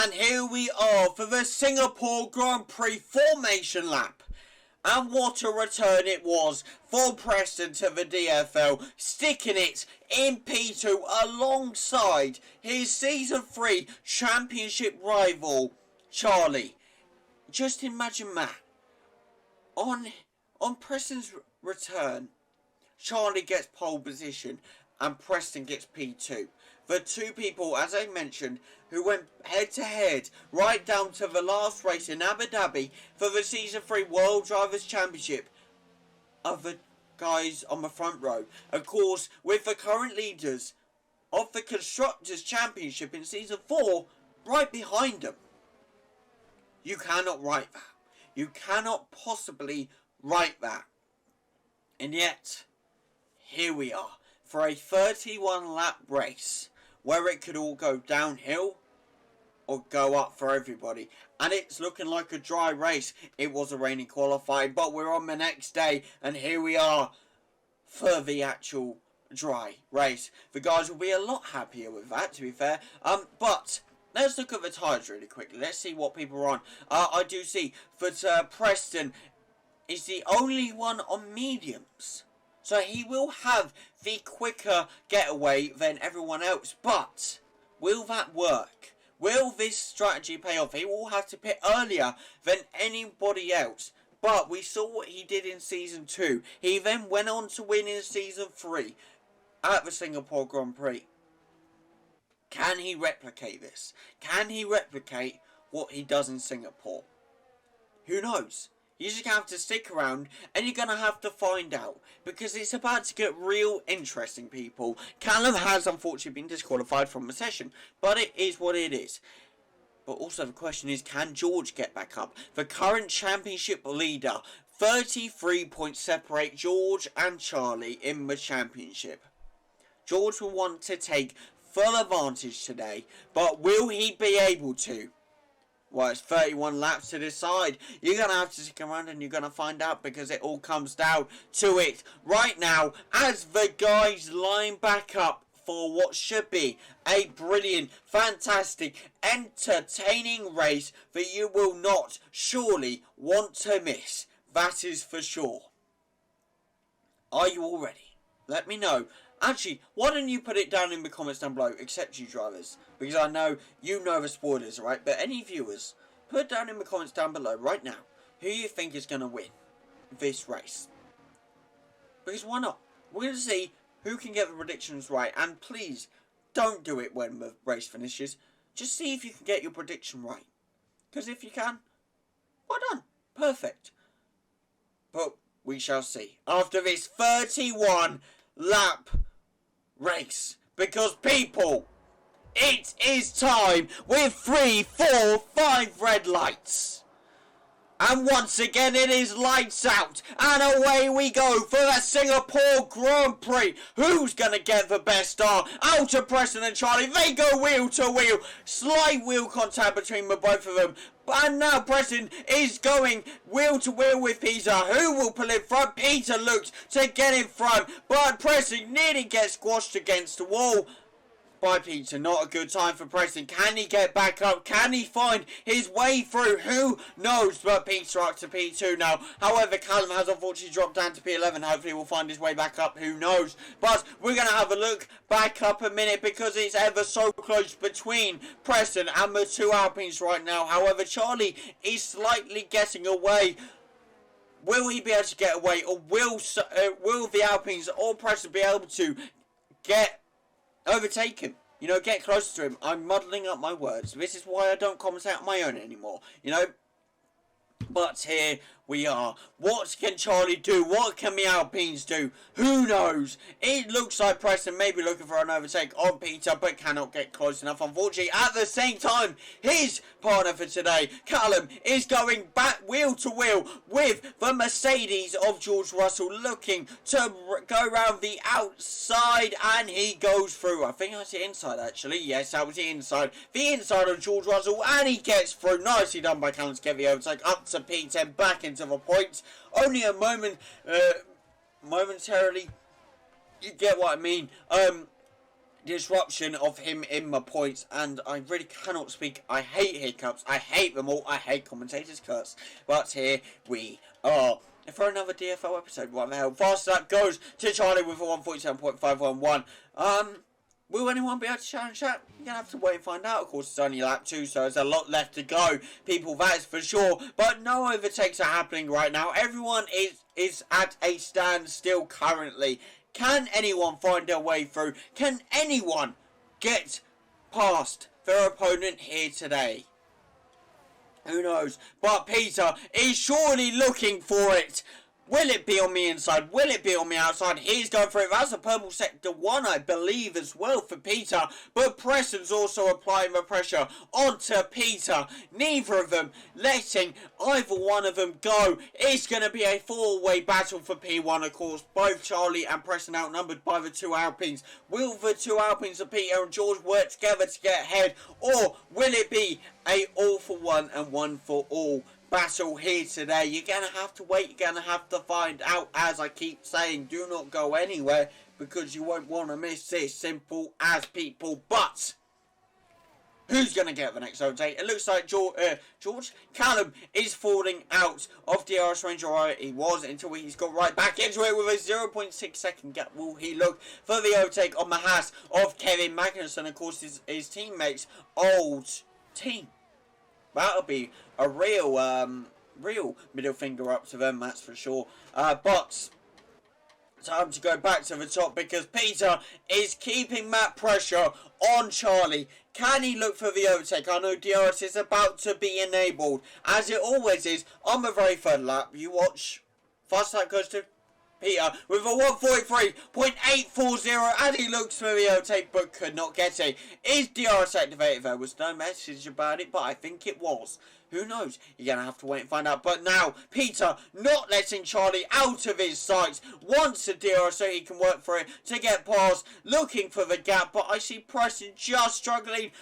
And here we are for the Singapore Grand Prix formation lap. And what a return it was for Preston to the DFL, sticking it in P2 alongside his Season 3 Championship rival, Charlie. Just imagine that. On Preston's return, Charlie gets pole position and Preston gets P2. The two people, as I mentioned, who went head-to-head right down to the last race in Abu Dhabi for the Season 3 World Drivers' Championship are the guys on the front row. Of course, with the current leaders of the Constructors' Championship in Season 4 right behind them. You cannot write that. You cannot possibly write that. And yet, here we are for a 31 lap race where it could all go downhill or go up for everybody. And it's looking like a dry race. It was a rainy qualifying, but we're on the next day and here we are for the actual dry race. The guys will be a lot happier with that, to be fair. But let's look at the tyres really quickly. Let's see what people are on. I do see that Preston is the only one on mediums. So he will have the quicker getaway than everyone else. But will that work? Will this strategy pay off? He will have to pit earlier than anybody else. But we saw what he did in Season 2. He then went on to win in Season 3 at the Singapore Grand Prix. Can he replicate this? Can he replicate what he does in Singapore? Who knows? You're just going to have to stick around and you're going to have to find out. Because it's about to get real interesting, people. Callum has unfortunately been disqualified from the session. But it is what it is. But also the question is, can George get back up? The current championship leader. 33 points separate George and Charlie in the championship. George will want to take full advantage today. But will he be able to? Well, it's 31 laps to decide. You're going to have to stick around and you're going to find out because it all comes down to it right now as the guys line back up for what should be a brilliant, fantastic, entertaining race that you will not surely want to miss. That is for sure. Are you all ready? Let me know. Actually, why don't you put it down in the comments down below, except you drivers, because I know you know the spoilers, right? But any viewers, put down in the comments down below right now who you think is going to win this race. Because why not? We're going to see who can get the predictions right, and please don't do it when the race finishes. Just see if you can get your prediction right. Because if you can, well done. Perfect. But we shall see after this 31 lap race, because people, it is time with 3, 4, 5 red lights, and once again it is lights out and away we go for the Singapore Grand Prix. Who's gonna get the best start? Out of Preston and Charlie, they go wheel to wheel, slight wheel contact between the both of them. And now Preston is going wheel to wheel with Peter. Who will pull in front? Peter looks to get in front, but Preston nearly gets squashed against the wall by Peter. Not a good time for Preston. Can he get back up? Can he find his way through? Who knows? But Peter up to P2 now. However, Callum has unfortunately dropped down to P11. Hopefully he'll find his way back up. Who knows? But we're going to have a look back up a minute because it's ever so close between Preston and the two Alpines right now. However, Charlie is slightly getting away. Will he be able to get away, or will the Alpines or Preston be able to overtake him? You know, get closer to him. I'm muddling up my words. This is why I don't commentate on my own anymore. You know? But here we are. What can Charlie do? What can the Alpines do? Who knows? It looks like Preston may be looking for an overtake on Peter, but cannot get close enough, unfortunately. At the same time, his partner for today, Callum, is going back wheel to wheel with the Mercedes of George Russell, looking to go around the outside, and he goes through. I think that's the inside, actually. Yes, that was the inside. The inside of George Russell, and he gets through. Nicely done by Callum to get the overtake up to P10, back into the points. Only a momentarily, you get what I mean, disruption of him in my points, and I really cannot speak. I hate hiccups. I hate them all. I hate commentators' cuts. But here we are for another DFL episode. What the hell? Fast that goes to Charlie with a 147.511. Will anyone be able to challenge that? You're going to have to wait and find out. Of course, it's only lap 2, so there's a lot left to go. People, that is for sure. But no overtakes are happening right now. Everyone is at a standstill currently. Can anyone find their way through? Can anyone get past their opponent here today? Who knows? But Peter is surely looking for it. Will it be on the inside? Will it be on the outside? He's going for it. That's a purple sector 1, I believe, as well for Peter. But Preston's also applying the pressure onto Peter. Neither of them letting either one of them go. It's going to be a four-way battle for P1, of course. Both Charlie and Preston outnumbered by the two Alpines. Will the two Alpines of Peter and George work together to get ahead? Or will it be a all for one and one for all battle here today? You're going to have to wait. You're going to have to find out. As I keep saying, do not go anywhere because you won't want to miss this. Simple as people. But who's going to get the next overtake? It looks like George Callum is falling out of the DRS range. Alright, he was until he's got right back into it with a 0.6 second gap. Will he look for the overtake on the Haas of Kevin Magnussen? Of course, his teammates' old team. That'll be a real middle finger up to them, that's for sure. But time to go back to the top because Peter is keeping that pressure on Charlie. Can he look for the overtake? I know DRS is about to be enabled, as it always is on the very third lap. You watch. Fast lap goes to Peter with a 143.840 and he looks for the overtake but could not get it. Is DRS activated? There was no message about it, but I think it was. Who knows? You're going to have to wait and find out. But now, Peter not letting Charlie out of his sights. Wants a DRS so he can work for it to get past. Looking for the gap, but I see Preston just struggling.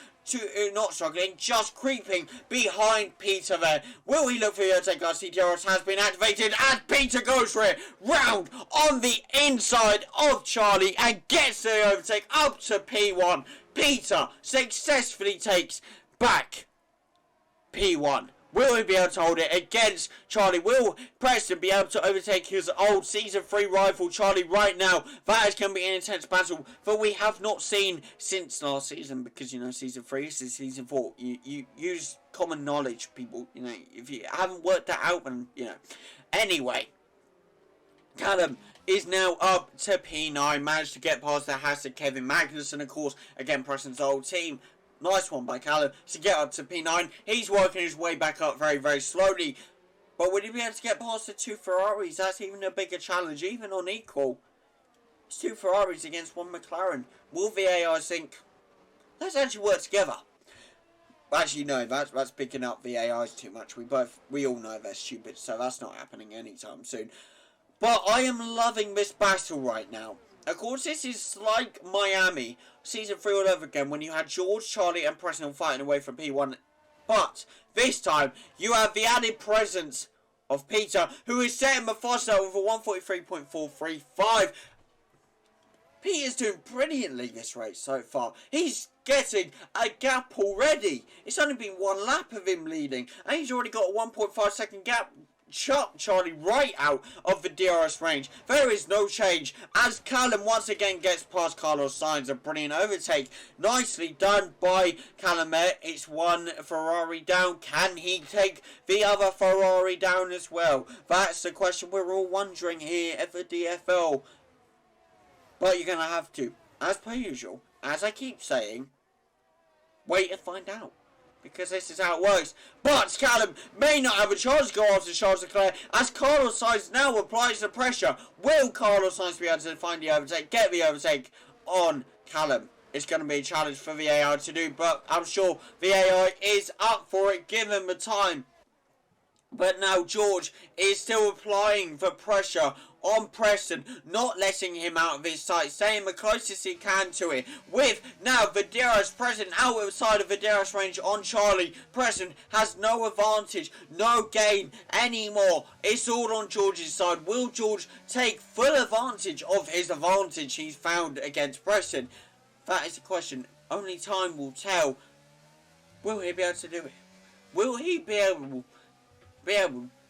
Just creeping behind Peter there. Will he look for the overtake? I see DRS has been activated and Peter goes for it. Round on the inside of Charlie and gets the overtake up to P1. Peter successfully takes back P1. Will he be able to hold it against Charlie? Will Preston be able to overtake his old Season 3 rival Charlie right now? That is going to be an intense battle that we have not seen since last season because, you know, Season 3 is Season 4. You use common knowledge, people. You know, if you haven't worked that out, then, you know. Anyway, Callum is now up to P9. Managed to get past the Haas of Kevin Magnussen, of course. Again, Preston's old team. Nice one by Callum to get up to P9. He's working his way back up very, very slowly. But would he be able to get past the two Ferraris? That's even a bigger challenge, even on equal. It's two Ferraris against one McLaren. Will the AI think, let's actually work together? Actually, no, that's picking up the AIs too much. We all know they're stupid, so that's not happening anytime soon. But I am loving this battle right now. Of course, this is like Miami, Season 3 all over again, when you had George, Charlie and Preston fighting away from P1. But this time, you have the added presence of Peter, who is setting the fast out with a 143.435. Peter's doing brilliantly this race so far. He's getting a gap already. It's only been one lap of him leading, and he's already got a 1.5 second gap. Chuck Charlie right out of the DRS range. There is no change as Callum once again gets past Carlos Sainz. A brilliant overtake. Nicely done by Callum. It's one Ferrari down. Can he take the other Ferrari down as well? That's the question we're all wondering here at the DFL. But you're going to have to, as per usual, as I keep saying, wait and find out. Because this is how it works. But Callum may not have a chance to go after Charles Leclerc as Carlos Sainz now applies the pressure. Will Carlos Sainz be able to find the overtake, get the overtake on Callum? It's going to be a challenge for the AI to do, but I'm sure the AI is up for it given the time. But now George is still applying the pressure on Preston, not letting him out of his sight, staying the closest he can to it. With now the DRS present outside of the DRS range on Charlie, Preston has no advantage, no gain anymore. It's all on George's side. Will George take full advantage of his advantage he's found against Preston? That is the question. Only time will tell. Will he be able to do it? Will he be able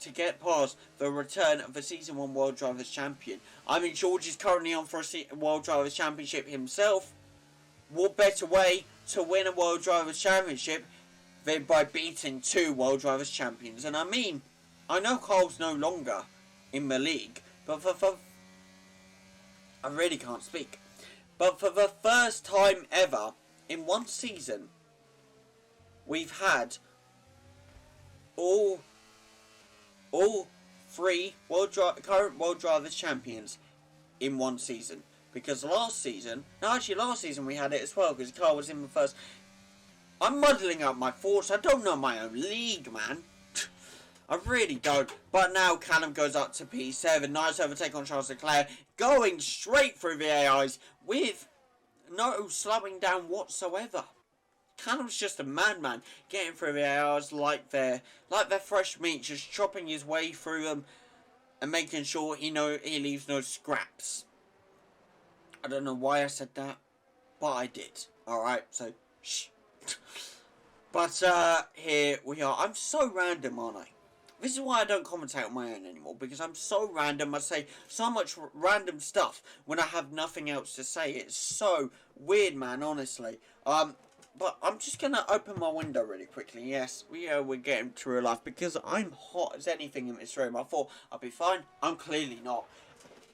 to get past the return of the Season 1 World Drivers' Champion? I mean, George is currently on for a World Drivers' Championship himself. What better way to win a World Drivers' Championship than by beating 2 World Drivers' Champions? And I mean, I know Carl's no longer in the league, but I really can't speak. But for the first time ever, in one season, we've had all 3 current World Drivers Champions in one season. Because last season we had it as well, because Carl was in the first. I'm muddling up my thoughts. I don't know my own league, man. I really don't. But now Callum goes up to P7. Nice overtake on Charles Leclerc. Going straight through the AIs with no slowing down whatsoever. Callum's just a madman, getting through the AIs like they're fresh meat, just chopping his way through them and making sure he leaves no scraps. I don't know why I said that, but I did. Alright, so shh. But here we are. I'm so random, aren't I? This is why I don't commentate on my own anymore, because I'm so random. I say so much random stuff when I have nothing else to say. It's so weird, man, honestly. But I'm just going to open my window really quickly. Yes, we're getting to real life, because I'm hot as anything in this room. I thought I'd be fine. I'm clearly not.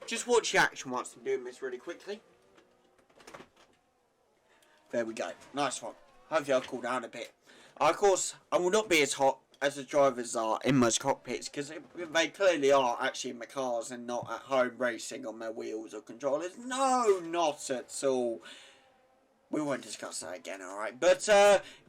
Just watch the action whilst I'm doing this really quickly. There we go. Nice one. Hopefully I'll cool down a bit. Of course, I will not be as hot as the drivers are in most cockpits, because they clearly are actually in the cars and not at home racing on their wheels or controllers. No, not at all. We won't discuss that again, alright? But,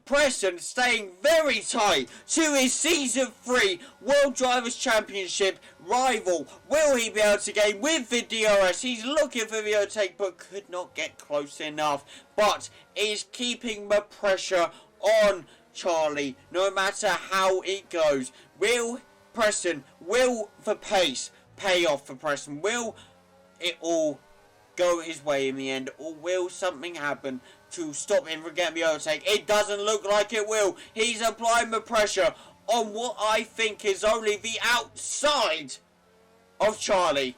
Preston staying very tight to his Season 3 World Drivers' Championship rival. Will he be able to gain with the DRS? He's looking for the overtake, but could not get close enough. But is keeping the pressure on Charlie, no matter how it goes. Will the pace pay off for Preston? Will it all go his way in the end, or will something happen to stop him from getting the overtake? It doesn't look like it will. He's applying the pressure on what I think is only the outside of Charlie,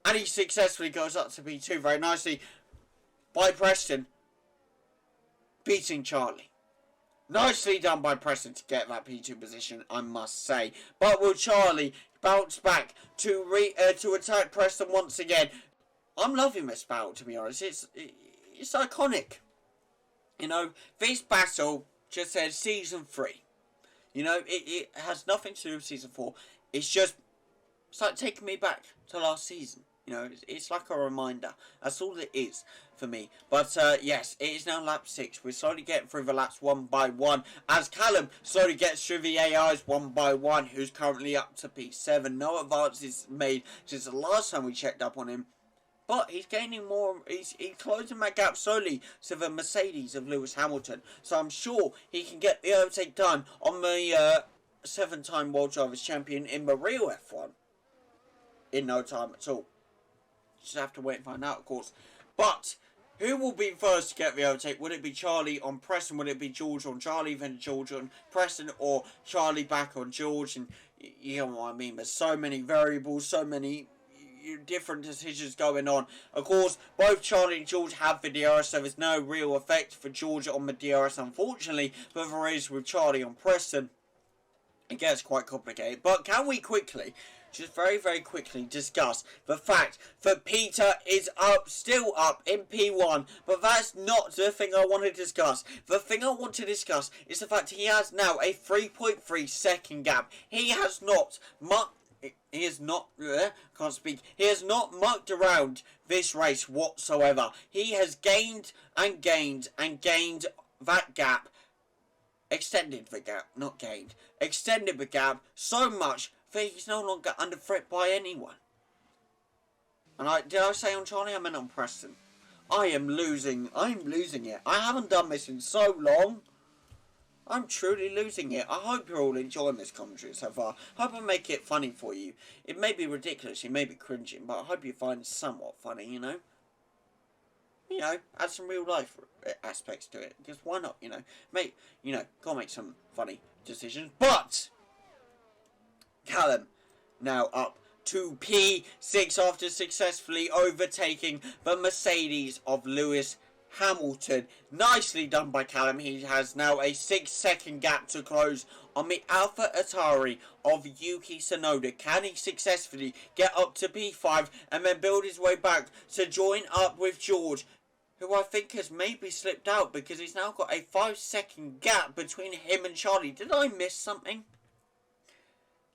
and he successfully goes up to P2 very nicely by Preston, beating Charlie. Nicely done by Preston to get that P2 position, I must say. But will Charlie bounce back to attack Preston once again? I'm loving this battle, to be honest. It's iconic. You know, this battle just says Season 3. You know, it has nothing to do with Season 4. It's like taking me back to last season. You know, it's like a reminder. That's all it is for me. But, yes, it is now lap 6. We're slowly getting through the laps one by one, as Callum slowly gets through the AIs one by one, who's currently up to P7. No advances made since the last time we checked up on him. But he's gaining more, he's closing that gap slowly to the Mercedes of Lewis Hamilton. So I'm sure he can get the overtake done on the 7-time World Drivers' Champion in the real F1 in no time at all. Just have to wait and find out, of course. But who will be first to get the overtake? Would it be Charlie on Preston? Would it be George on Charlie, then George on Preston, or Charlie back on George? And you know what I mean? There's so many variables, so many different decisions going on. Of course, both Charlie and George have the DRS, so there's no real effect for George on the DRS, unfortunately. But there is with Charlie on Preston. It gets quite complicated. But can we quickly, just very, very quickly discuss the fact that Peter is still up in P1, but that's not the thing I want to discuss. The thing I want to discuss is the fact he has now a 3.3 second gap. He has not he has not mucked around this race whatsoever. He has gained and gained and gained that gap. Extended the gap, not gained. Extended the gap so much that he's no longer under threat by anyone. And did I say on Charlie? I meant on Preston. I'm losing it. I haven't done this in so long. I'm truly losing it. I hope you're all enjoying this commentary so far. I hope I make it funny for you. It may be ridiculous, you may be cringing, but I hope you find it somewhat funny, you know? add some real life aspects to it. Because why not? Gotta make some funny decisions. But Callum now up to P6 after successfully overtaking the Mercedes of Lewis Hamilton. Nicely done by Callum. He has now a 6-second gap to close on the Alpha Atari of Yuki Tsunoda. Can he successfully get up to P5 and then build his way back to join up with George, who I think has maybe slipped out because he's now got a 5-second gap between him and Charlie. Did I miss something?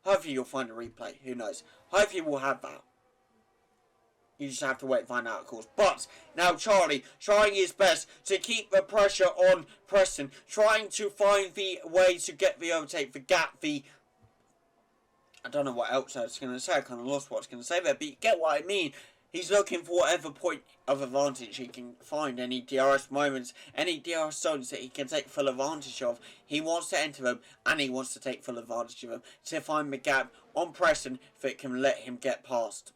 Hopefully you'll find a replay. Who knows? Hopefully we'll have that. You just have to wait and find out, of course. But now Charlie trying his best to keep the pressure on Preston. Trying to find the way to get the overtake, the gap, I don't know what else I was going to say. I kind of lost what I was going to say there. But you get what I mean. He's looking for whatever point of advantage he can find. Any DRS moments, any DRS zones that he can take full advantage of. He wants to enter them and he wants to take full advantage of them to find the gap on Preston that can let him get past.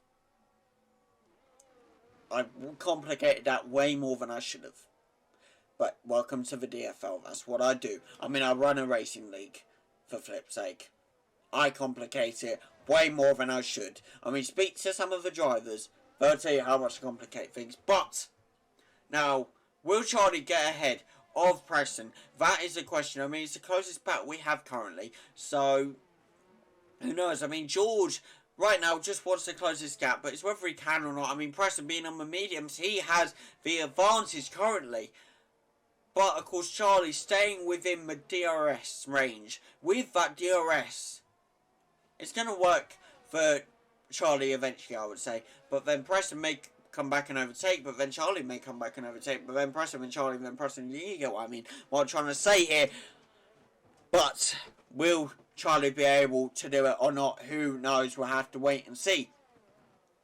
I complicated that way more than I should have. But welcome to the DFL. That's what I do. I mean, I run a racing league, for flip's sake. I complicate it way more than I should. I mean, speak to some of the drivers. They'll tell you how much to complicate things. But now, will Charlie get ahead of Preston? That is the question. I mean, it's the closest battle we have currently. So, who knows? I mean, George right now just wants to close this gap, but it's whether he can or not. I mean, Preston being on the mediums, he has the advantage currently. But, of course, Charlie staying within the DRS range. With that DRS, it's going to work for Charlie eventually, I would say. But then Preston may come back and overtake, but then Charlie may come back and overtake, but then Preston and Charlie, then Preston. You get what I mean, what I'm trying to say here. But will Charlie be able to do it or not? Who knows? We'll have to wait and see.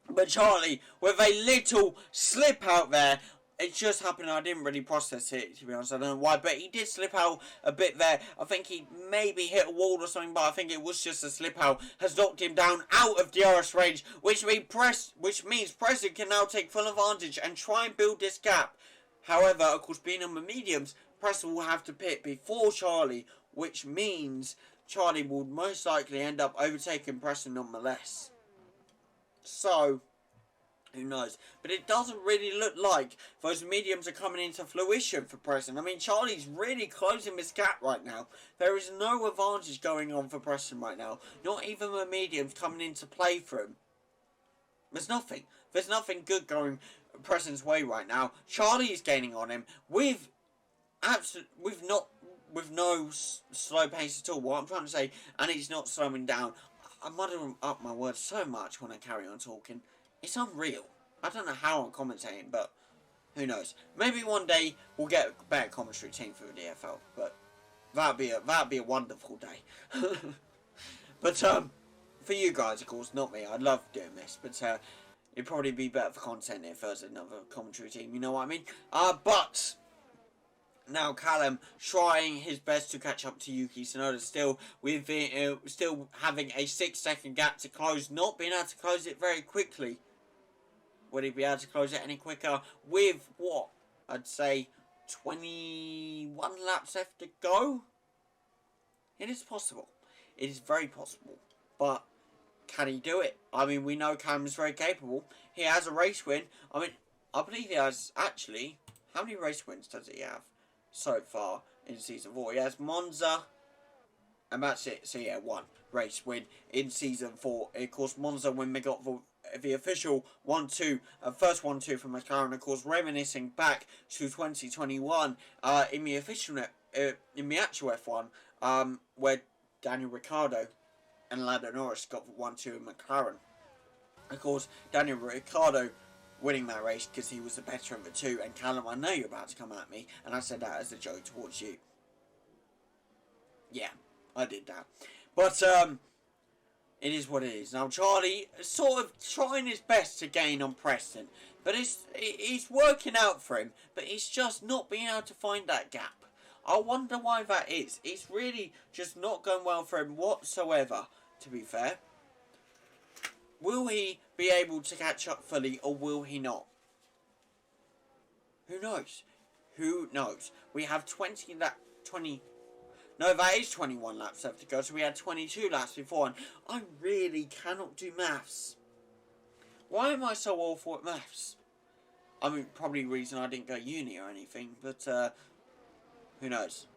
But Charlie, with a little slip out there, it just happened. I didn't really process it, to be honest. I don't know why, but he did slip out a bit there. I think he maybe hit a wall or something, but I think it was just a slip out. Has knocked him down out of DRS range, which means Preston can now take full advantage and try and build this gap. However, of course, being on the mediums, Preston will have to pit before Charlie, which means Charlie will most likely end up overtaking Preston nonetheless. So, who knows? But it doesn't really look like those mediums are coming into fruition for Preston. I mean, Charlie's really closing this gap right now. There is no advantage going on for Preston right now. Not even the mediums coming into play for him. There's nothing. There's nothing good going Preston's way right now. Charlie is gaining on him with no slow pace at all. What I'm trying to say, and he's not slowing down. I muddle up my words so much when I carry on talking. It's unreal. I don't know how I'm commentating, but who knows? Maybe one day we'll get a better commentary team for the DFL, but that'd be a wonderful day. But for you guys, of course, not me. I love doing this, but it'd probably be better for content if there's another commentary team. You know what I mean? But now Callum trying his best to catch up to Yuki Tsunoda, still having a 6-second gap to close, not being able to close it very quickly. Would he be able to close it any quicker with what I'd say 21 laps left to go? It is possible. It is very possible. But can he do it? I mean, we know Callum is very capable. He has a race win. I mean, I believe he has actually. How many race wins does he have so far in Season 4? He has Monza, and that's it. So yeah, one race win in Season 4. Of course, Monza when we got the official 1-2, first 1-2 from McLaren, of course, reminiscing back to 2021 in the official in the actual F1, where Daniel Ricciardo and Lando Norris got the 1-2 in McLaren. Of course, Daniel Ricciardo winning that race because he was the better of the two, and Callum, I know you're about to come at me, and I said that as a joke towards you. Yeah, I did that. But, it is what it is. Now, Charlie is sort of trying his best to gain on Preston, but it's working out for him, but he's just not being able to find that gap. I wonder why that is. It's really just not going well for him whatsoever, to be fair. Will he be able to catch up fully, or will he not? Who knows? Who knows? We have 20... No, that is 21 laps left to go, so we had 22 laps before, and I really cannot do maths. Why am I so awful at maths? I mean, probably the reason I didn't go uni or anything, but, who knows?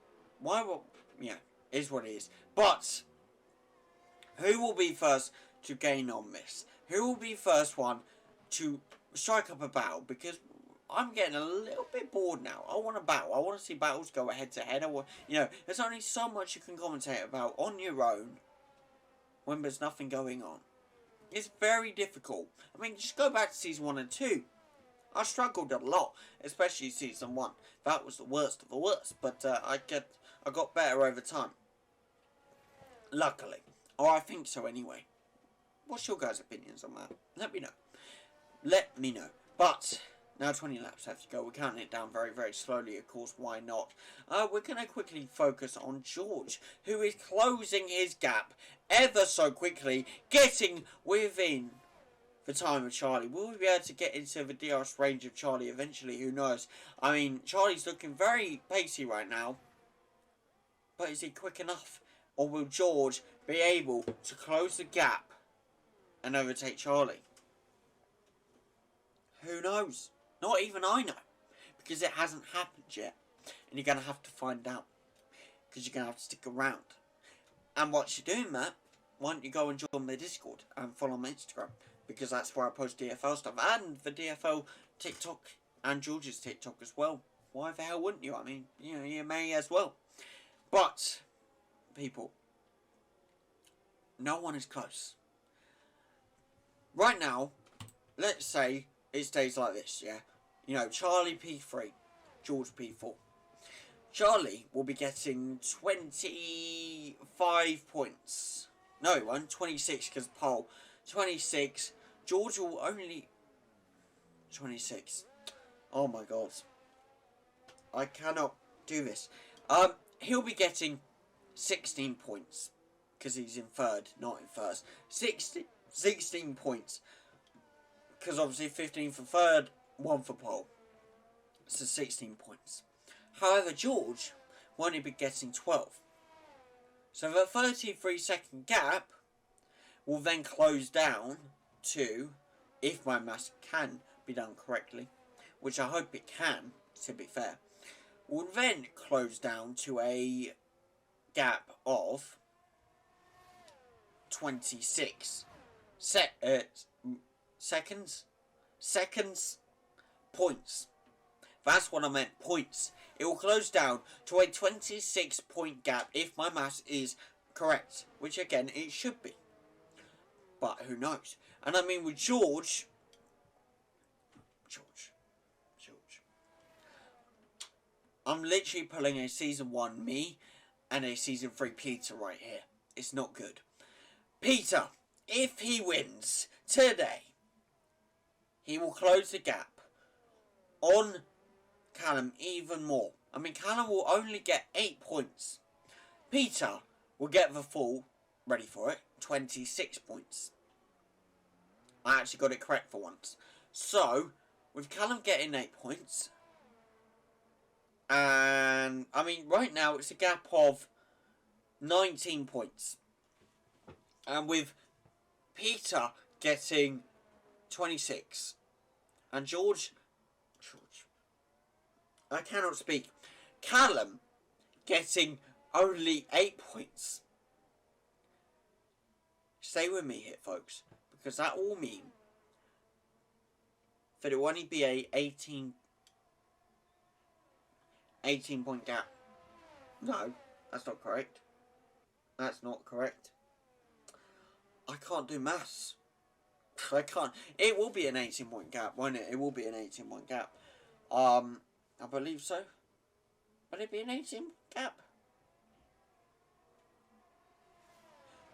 Why will... Yeah, is what it is. But, who will be first to gain on this? Who will be first one to strike up a battle? Because I'm getting a little bit bored now. I want a battle. I want to see battles go head to head. There's only so much you can commentate about on your own when there's nothing going on. It's very difficult. I mean, just go back to season 1 and 2. I struggled a lot, especially season 1. That was the worst of the worst, but I got better over time. Luckily. Or I think so anyway. What's your guys' opinions on that? Let me know. Let me know. But now 20 laps have to go. We're counting it down very, very slowly, of course. Why not? We're going to quickly focus on George, who is closing his gap ever so quickly, getting within the time of Charlie. Will we be able to get into the DRS range of Charlie eventually? Who knows? I mean, Charlie's looking very pacey right now. But is he quick enough? Or will George be able to close the gap and overtake Charlie? Who knows? Not even I know. Because it hasn't happened yet. And you're going to have to find out. Because you're going to have to stick around. And whilst you're doing that, why don't you go and join my Discord and follow my Instagram? Because that's where I post DFL stuff. And the DFL TikTok and George's TikTok as well. Why the hell wouldn't you? I mean, you may as well. But, people, no one is close. Right now, let's say it stays like this, yeah? Charlie P3, George P4. Charlie will be getting 25 points. No, he won't. 26 because pole. 26. George will only... 26. Oh my god. I cannot do this. He'll be getting 16 points. Because he's in third, not in first. 16 points. Because obviously 15 for third, 1 for pole. So 16 points. However, George will only be getting 12. So the 33-second gap will then close down to, if my maths can be done correctly, which I hope it can, to be fair, will then close down to a gap of 26 seconds? Points. That's what I meant, points. It will close down to a 26-point gap if my maths is correct, which again, it should be. But who knows? And I mean with George, I'm literally pulling a season 1 me and a season 3 Peter right here. It's not good. Peter, if he wins today, he will close the gap on Callum even more. I mean, Callum will only get 8 points. Peter will get the full, ready for it, 26 points. I actually got it correct for once. So, with Callum getting 8 points, and, I mean, right now it's a gap of 19 points. And with Peter getting 26, and George, I cannot speak. Callum getting only 8 points. Stay with me here, folks, because that will mean that it will only be a 18 point gap. No, that's not correct. That's not correct. I can't do maths. I can't. It will be an 18-point gap, won't it? It will be an 18-point gap. I believe so. Will it be an 18 gap?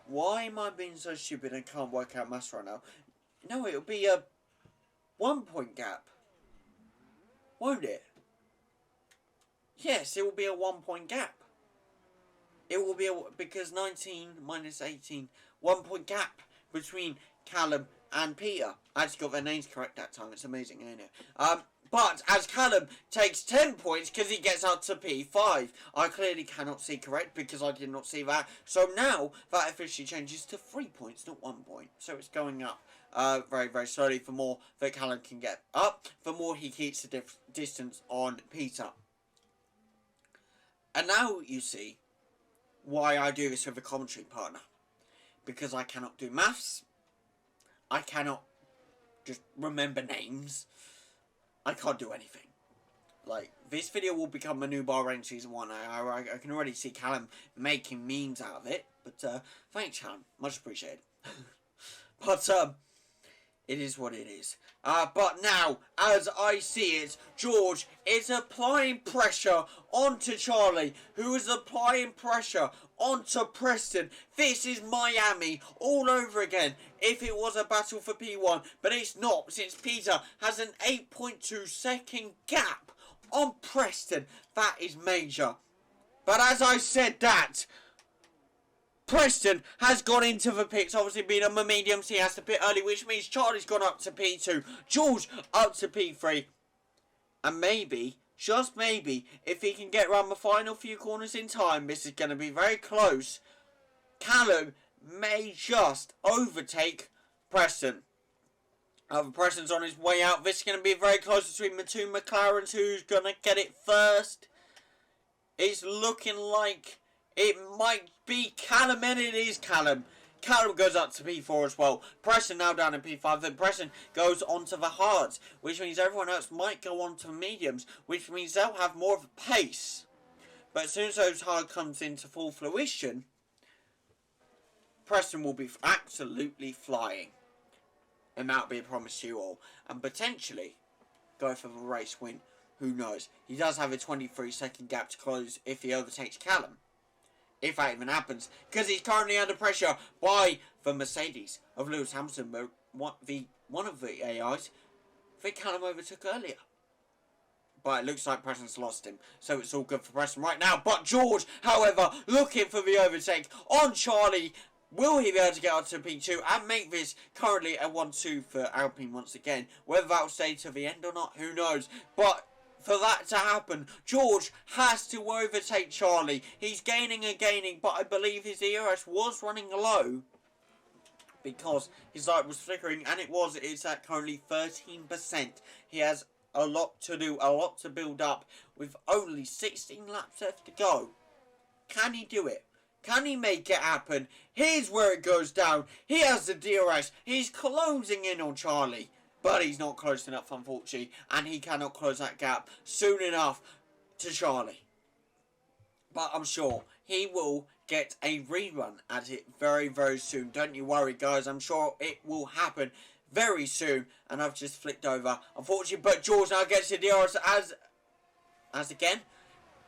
Why am I being so stupid and can't work out maths right now? No, it'll be a 1-point gap. Won't it? Yes, it will be a 1-point gap. It will be because 19 minus 18, 1-point gap between Callum and Peter. I actually got their names correct that time. It's amazing, ain't it? But as Callum takes 10 points because he gets up to P5. I clearly cannot see correct because I did not see that. So now that officially changes to 3 points, not 1 point. So it's going up very, very slowly. For more that Callum can get up, for more he keeps the distance on Peter. And now you see why I do this with a commentary partner. Because I cannot do maths. I cannot just remember names. I can't do anything. Like, this video will become a new Bahrain Season 1. I can already see Callum making memes out of it. But, thanks, Callum. Much appreciated. But, it is what it is. But now, as I see it, George is applying pressure onto Charlie, who is applying pressure onto Preston. This is Miami all over again, if it was a battle for P1. But it's not, since Peter has an 8.2 second gap on Preston. That is major. But as I said that, Preston has gone into the pits, obviously being on the mediums, he has to pit early, which means Charlie's gone up to P2, George up to P3, and maybe, just maybe, if he can get around the final few corners in time, this is going to be very close, Callum may just overtake Preston. Preston's on his way out. This is going to be very close between the two McLarens. Who's going to get it first? It's looking like it might be Callum, and it is Callum. Callum goes up to P4 as well. Preston now down in P5. Then Preston goes on to the hards, which means everyone else might go on to the mediums, which means they'll have more of a pace. But as soon as those hard comes into full fruition, Preston will be absolutely flying. And that'll be a promise to you all. And potentially go for the race win. Who knows? He does have a 23 second gap to close if he overtakes Callum. If that even happens, because he's currently under pressure by the Mercedes of Lewis Hamilton, but one of the AIs that Callum overtook earlier. But it looks like Preston's lost him, so it's all good for Preston right now. But George, however, looking for the overtake on Charlie. Will he be able to get out to P2 and make this currently a 1-2 for Alpine once again? Whether that will stay to the end or not, who knows? But for that to happen, George has to overtake Charlie. He's gaining and gaining, but I believe his ERS was running low because his light was flickering, and it's at currently 13%. He has a lot to do, a lot to build up with only 16 laps left to go. Can he do it? Can he make it happen? Here's where it goes down. He has the DRS. He's closing in on Charlie. But he's not close enough, unfortunately. And he cannot close that gap soon enough to Charlie. But I'm sure he will get a rerun at it very, very soon. Don't you worry, guys. I'm sure it will happen very soon. And I've just flicked over. Unfortunately, but George now gets the DRS as again.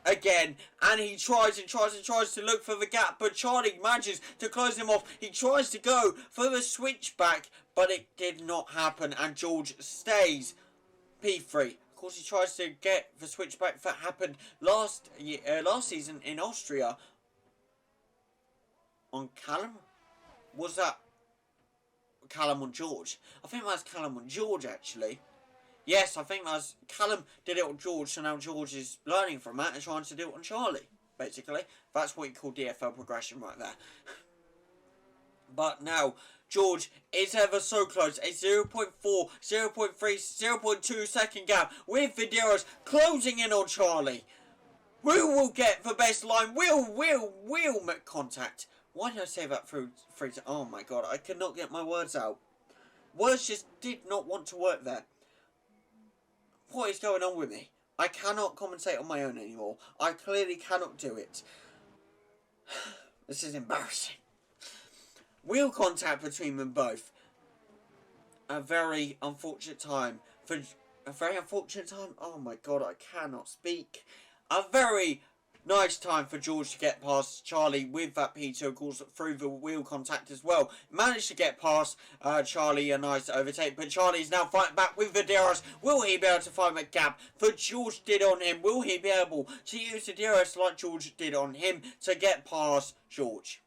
And he tries and tries and tries to look for the gap, but Charlie manages to close him off. He tries to go for the switchback, but it did not happen, and George stays P3. Of course, he tries to get the switchback that happened last season in Austria on Callum. Was that Callum on George? I think that's Callum on George, actually. Yes, I think that's Callum did it on George, so now George is learning from that and trying to do it on Charlie, basically. That's what you call DFL progression right there. But now, George is ever so close. A 0.4, 0.3, 0.2 second gap with Videros closing in on Charlie. Who will get the best line? Will make contact. Why did I say that through? Oh my god, I could not get my words out. Words just did not want to work there. What is going on with me? I cannot commentate on my own anymore. I clearly cannot do it. This is embarrassing. Wheel contact between them both. A very unfortunate time. Oh my god, I cannot speak. A very nice time for George to get past Charlie with that P2, of course, through the wheel contact as well. Managed to get past Charlie, a nice overtake, but Charlie is now fighting back with the DRS. Will he be able to find that gap that George did on him? Will he be able to use the DRS like George did on him to get past George?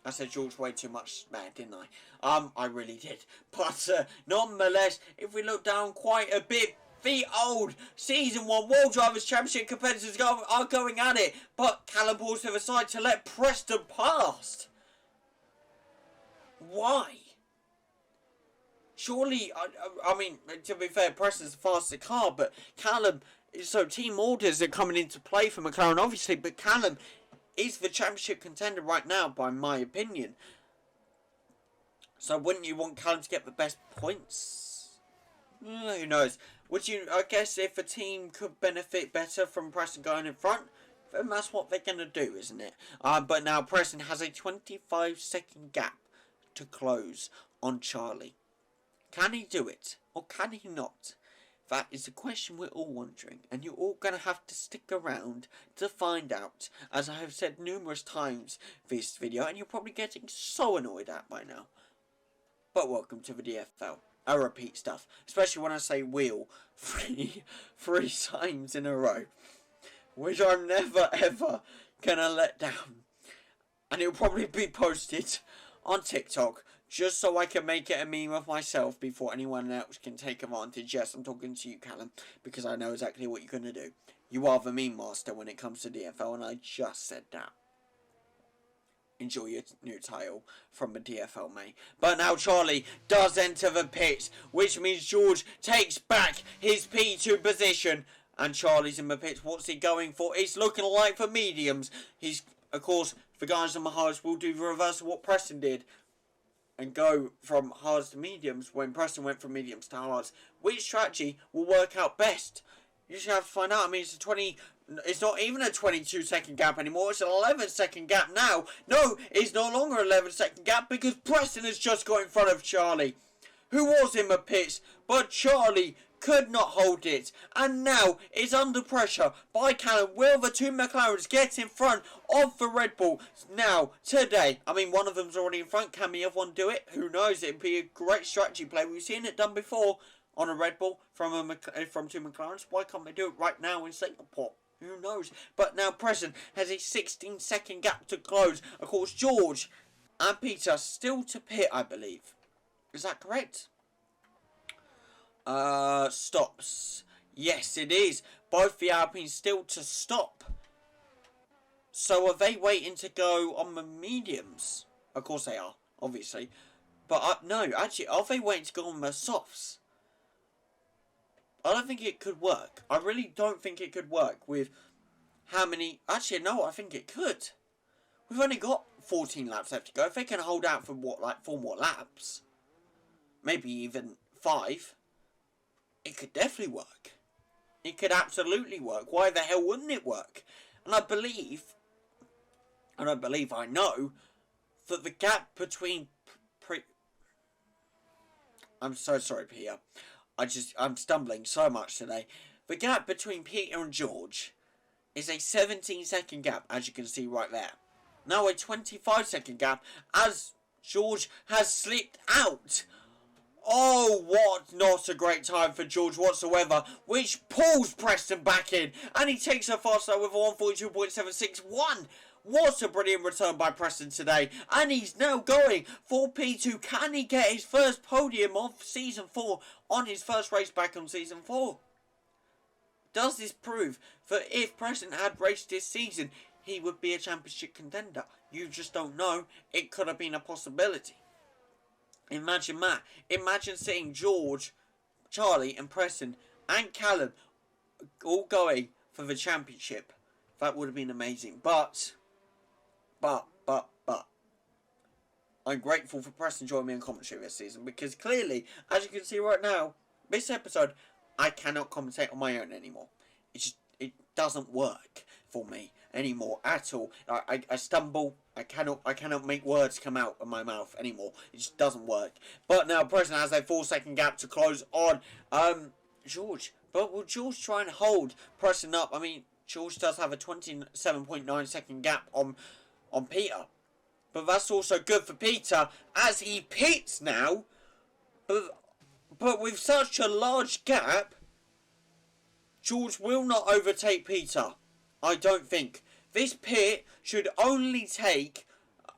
I said George way too much there, didn't I? I really did. But nonetheless, if we look down quite a bit The old Season 1 World Drivers' Championship competitors are going at it, but Callum pulls to the side to let Preston past. Why? Surely, I mean, to be fair, Preston's the faster car, but Callum, so team orders are coming into play for McLaren, obviously, but Callum is the championship contender right now, by my opinion. So wouldn't you want Callum to get the best points? Who knows? Would you, I guess, if a team could benefit better from Preston going in front, then that's what they're going to do, isn't it? But now Preston has a 25-second gap to close on Charlie. Can he do it, or can he not? That is the question we're all wondering, and you're all going to have to stick around to find out, as I have said numerous times this video, and you're probably getting so annoyed at by now. But welcome to the DFL. I repeat stuff, especially when I say wheel three times in a row, which I'm never ever going to let down. And it'll probably be posted on TikTok, just so I can make it a meme of myself before anyone else can take advantage. Yes, I'm talking to you, Callum, because I know exactly what you're going to do. You are the meme master when it comes to DFL, and I just said that. Enjoy your new title from the DFL, mate. But now Charlie does enter the pits, which means George takes back his P2 position. And Charlie's in the pits. What's he going for? He's looking like for mediums. He's, of course, the guys on the hards will do the reverse of what Preston did and go from hards to mediums when Preston went from mediums to hards. Which strategy will work out best? You should have to find out. I mean, it's not even a 22-second gap anymore. It's an 11-second gap now. No, it's no longer an 11-second gap because Preston has just got in front of Charlie, who was in the pits, but Charlie could not hold it, and now is under pressure by Callum. Will the two McLarens get in front of the Red Bull now, today? I mean, one of them's already in front. Can the other one do it? Who knows? It'd be a great strategy play. We've seen it done before on a Red Bull from two McLarens. Why can't they do it right now in Singapore? Who knows? But now Preston has a 16-second gap to close. Of course, George and Peter still to pit, I believe. Is that correct? Stops. Yes, it is. Both the Alpines still to stop. So are they waiting to go on the mediums? Of course they are, obviously. But no, actually, are they waiting to go on the softs? I don't think it could work. I really don't think it could work with how many... Actually, no, I think it could. We've only got 14 laps left to go. If they can hold out for, what, like 4 more laps, maybe even 5, it could definitely work. It could absolutely work. Why the hell wouldn't it work? And I know that the gap between... I'm so sorry, Peter. I'm stumbling so much today. The gap between Peter and George is a 17-second gap, as you can see right there. Now a 25-second gap, as George has slipped out. Oh, what not a great time for George whatsoever, which pulls Preston back in, and he takes her fast with a 142.761. What a brilliant return by Preston today. And he's now going for P2. Can he get his first podium of Season 4 on his first race back on Season 4? Does this prove that if Preston had raced this season, he would be a championship contender? You just don't know. It could have been a possibility. Imagine that. Imagine seeing George, Charlie and Preston and Callum all going for the championship. That would have been amazing. But I'm grateful for Preston joining me in commentary this season, because clearly, as you can see right now, this episode, I cannot commentate on my own anymore. It doesn't work for me anymore at all. I stumble. I cannot make words come out of my mouth anymore. It just doesn't work. But now Preston has a 4-second gap to close on George. But will George try and hold Preston up? I mean, George does have a 27.9-second gap on Peter. But that's also good for Peter as he pits now. But with such a large gap, George will not overtake Peter. I don't think. This pit should only take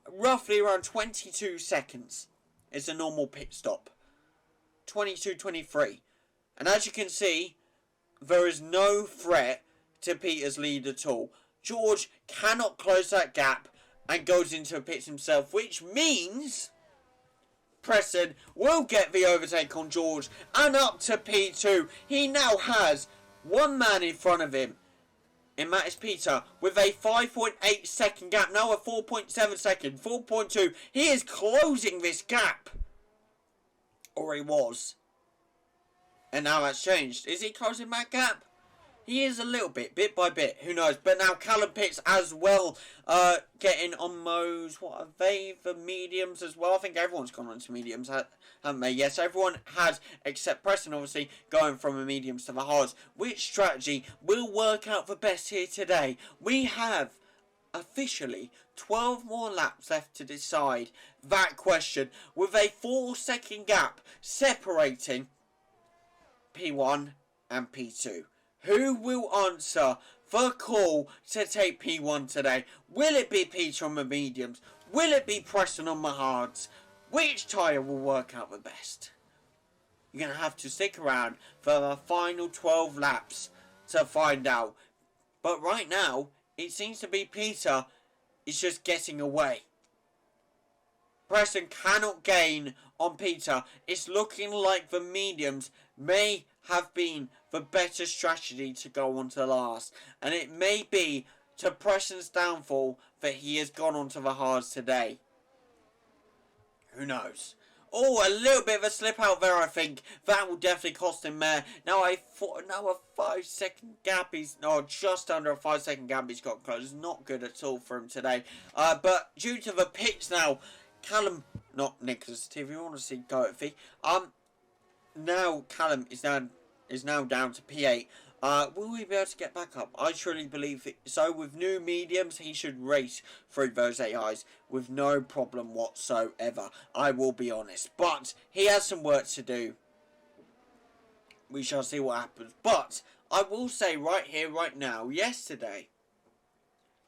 roughly around 22 seconds. It's a normal pit stop. 22, 23. And as you can see, there is no threat to Peter's lead at all. George cannot close that gap and goes into the pits himself, which means Preston will get the overtake on George and up to P2. He now has one man in front of him, and that is Peter, with a 5.8 second gap, now a 4.7 second, 4.2. He is closing this gap. Or he was. And now that's changed. Is he closing that gap? He is a little bit by bit. Who knows? But now Callum Pitts as well, getting on those, what are they, the mediums as well? I think everyone's gone on to mediums, haven't they? Yes, everyone has, except Preston, obviously, going from the mediums to the hards. Which strategy will work out the best here today? We have officially 12 more laps left to decide that question, with a 4-second gap separating P1 and P2. Who will answer the call to take P1 today? Will it be Peter on the mediums? Will it be Preston on the hards? Which tyre will work out the best? You're going to have to stick around for the final 12 laps to find out. But right now, it seems to be Peter is just getting away. Preston cannot gain on Peter. It's looking like the mediums may have been the better strategy to go on to last. And it may be to Preston's downfall that he has gone on to the hards today. Who knows? Oh, a little bit of a slip out there, I think. That will definitely cost him there. Now a 5-second gap. Just under a 5-second gap he's got close. Not good at all for him today. But due to the pits now, not Nicholas, if you want to see go at V. Now Callum is now down to P8. Will we be able to get back up? I truly believe so. With new mediums, he should race through those AIs with no problem whatsoever. I will be honest. But he has some work to do. We shall see what happens. But I will say right here, right now, yesterday,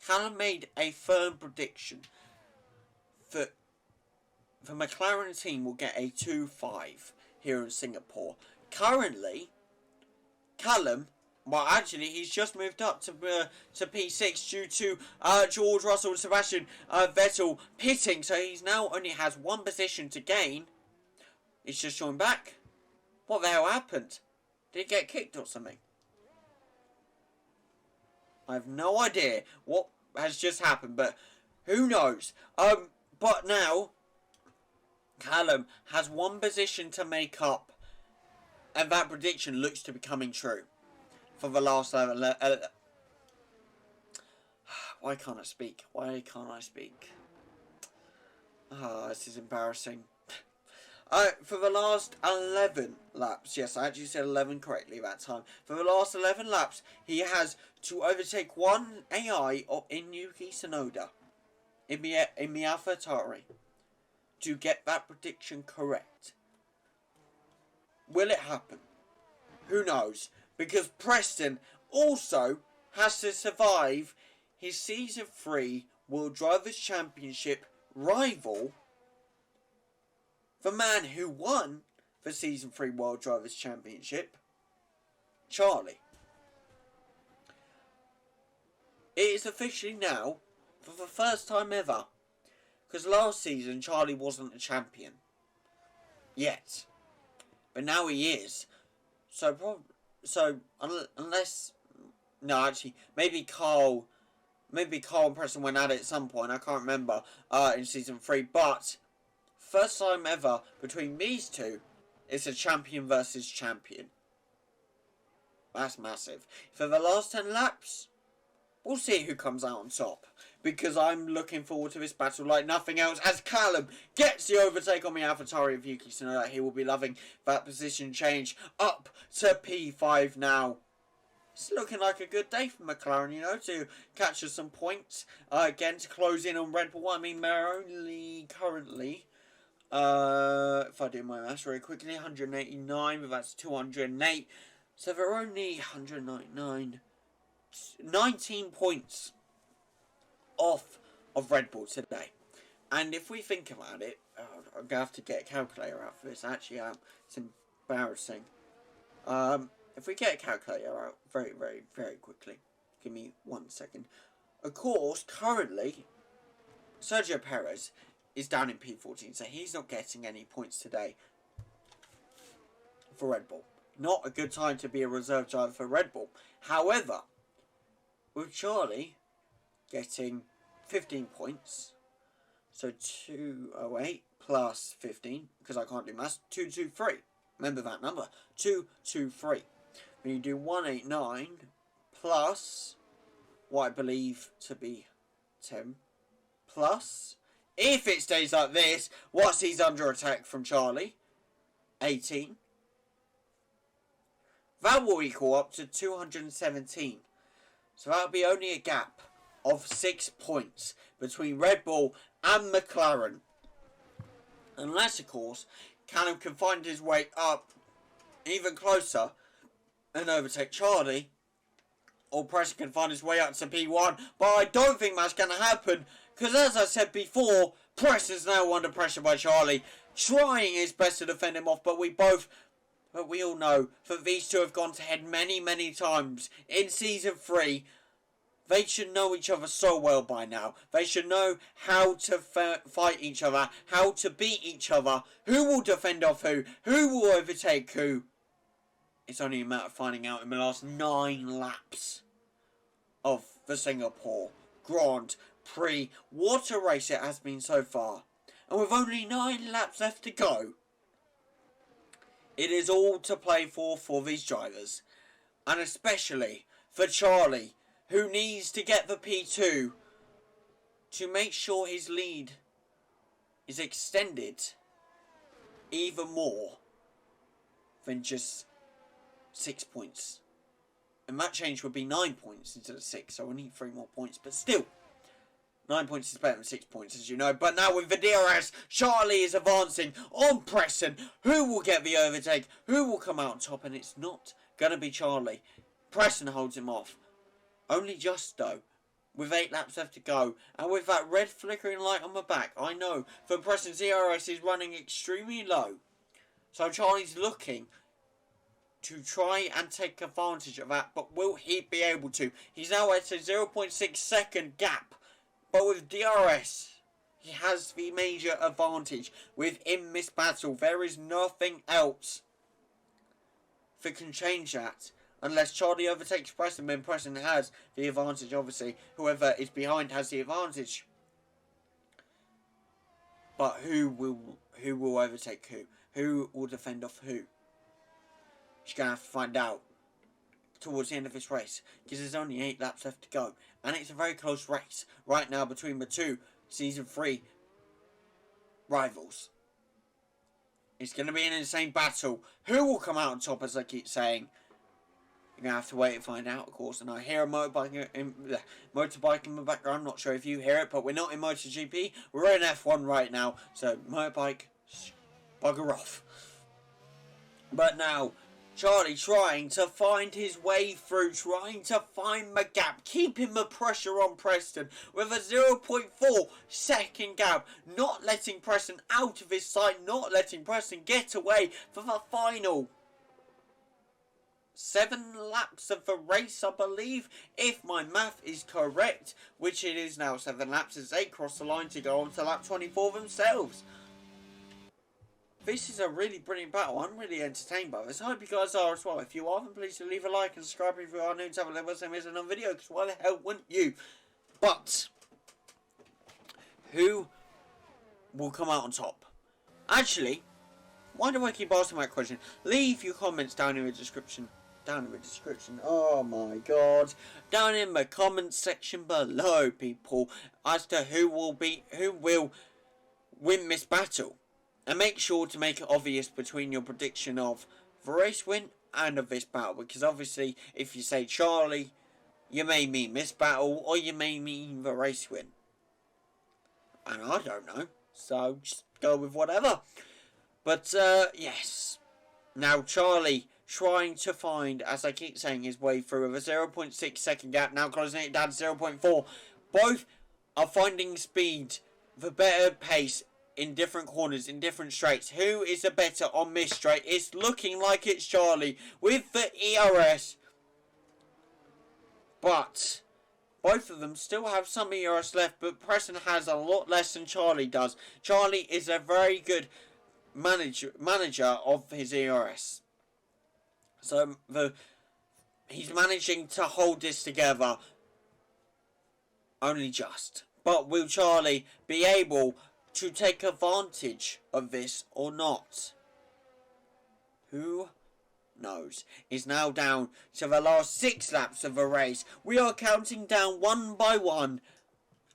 Callum made a firm prediction that the McLaren team will get a 2-5 here in Singapore. Currently, Callum, well, actually, he's just moved up to P6 due to George Russell and Sebastian Vettel pitting. So he's now only has one position to gain. He's just joined back. What the hell happened? Did he get kicked or something? I have no idea what has just happened, but who knows? But now Callum has one position to make up, and that prediction looks to be coming true. For the last why can't I speak? Why can't I speak? This is embarrassing. For the last 11 laps, yes, I actually said 11 correctly that time. For the last 11 laps, he has to overtake one AI in Yuki Tsunoda in the AlphaTauri to get that prediction correct. Will it happen? Who knows? Because Preston also has to survive his Season 3 World Drivers' Championship rival, the man who won the Season 3 World Drivers' Championship, Charlie. It is officially now, for the first time ever, because last season Charlie wasn't a champion yet, but now he is. Unless, no, actually, maybe Carl and Preston went at it at some point. I can't remember in Season 3, but first time ever between these two, it's a champion versus champion. That's massive. For the last 10 laps, we'll see who comes out on top, because I'm looking forward to this battle like nothing else. As Callum gets the overtake on the AlphaTauri of Yuki Tsunoda, he will be loving that position change up to P5 now. It's looking like a good day for McLaren, to catch us some points. Again, to close in on Red Bull. I mean, they're only currently, if I do my maths very quickly, 189, but that's 208. So they're only 199. 19 points off of Red Bull today. And if we think about it, I'm going to have to get a calculator out for this. Actually, it's embarrassing. if we get a calculator out very, very, very quickly. Give me 1 second. Of course, currently, Sergio Perez is down in P14, so he's not getting any points today for Red Bull. Not a good time to be a reserve driver for Red Bull. However, with Charlie getting 15 points, so 208 plus 15, because I can't do maths, 223. Remember that number, 223. When you do 189 plus what I believe to be 10 plus, if it stays like this, what's he's under attack from Charlie? 18. That will equal up to 217. So that'll be only a gap of 6 points between Red Bull and McLaren. Unless, of course, Callum can find his way up even closer and overtake Charlie, or Preston can find his way up to P1. But I don't think that's going to happen, because as I said before, Preston's now under pressure by Charlie, trying his best to defend him off, but we all know that these two have gone to head many, many times in Season 3. They should know each other so well by now. They should know how to fight each other, how to beat each other, who will defend off who will overtake who. It's only a matter of finding out in the last 9 laps of the Singapore Grand Prix. What a race it has been so far. And with only 9 laps left to go, it is all to play for these drivers. And especially for Charlie, who needs to get the P2 to make sure his lead is extended even more than just 6 points. And that change would be 9 points instead of 6, so we need 3 more points. But still, 9 points is better than 6 points, as you know. But now with the DRS, Charlie is advancing on Preston. Who will get the overtake? Who will come out on top? And it's not going to be Charlie. Preston holds him off. Only just, though. With 8 laps left to go. And with that red flickering light on the back, I know that Preston's DRS is running extremely low. So Charlie's looking to try and take advantage of that. But will he be able to? He's now at a 0.6 second gap. But with DRS, he has the major advantage within this battle. There is nothing else that can change that. Unless Charlie overtakes Preston, then Preston has the advantage, obviously. Whoever is behind has the advantage. But who will overtake who? Who will defend off who? She's going to have to find out towards the end of this race, because there's only 8 laps left to go. And it's a very close race right now between the two Season 3 rivals. It's going to be an insane battle. Who will come out on top, as I keep saying? You're going to have to wait and find out, of course. And I hear a motorbike in the background. I'm not sure if you hear it, but we're not in MotoGP. We're in F1 right now. So, motorbike, bugger off. But now, Charlie trying to find his way through, trying to find the gap, keeping the pressure on Preston with a 0.4 second gap, not letting Preston out of his sight, not letting Preston get away for the final 7 laps of the race, I believe, if my math is correct, which it is now 7 laps as they cross the line to go on to lap 24 themselves. This is a really brilliant battle. I'm really entertained by this. I hope you guys are as well. If you are, then please leave a like and subscribe if you are new to have a level and miss another video, because why the hell wouldn't you? But who will come out on top? Actually, why do I keep asking that question? Leave your comments down in the description. Oh my god. Down in the comments section below, people, as to who will win this battle. And make sure to make it obvious between your prediction of the race win and of this battle. Because obviously, if you say Charlie, you may mean this battle, or you may mean the race win. And I don't know. So, just go with whatever. But, yes. Now, Charlie trying to find, as I keep saying, his way through with a 0.6 second gap. Now closing it down to 0.4. Both are finding speed, the better pace in different corners, in different straights. Who is the better on this straight? It's looking like it's Charlie with the ERS. But both of them still have some ERS left, but Preston has a lot less than Charlie does. Charlie is a very good manager of his ERS. So he's managing to hold this together only just. But will Charlie be able to take advantage of this or not? Who knows? He's now down to the last 6 laps of the race. We are counting down one by one,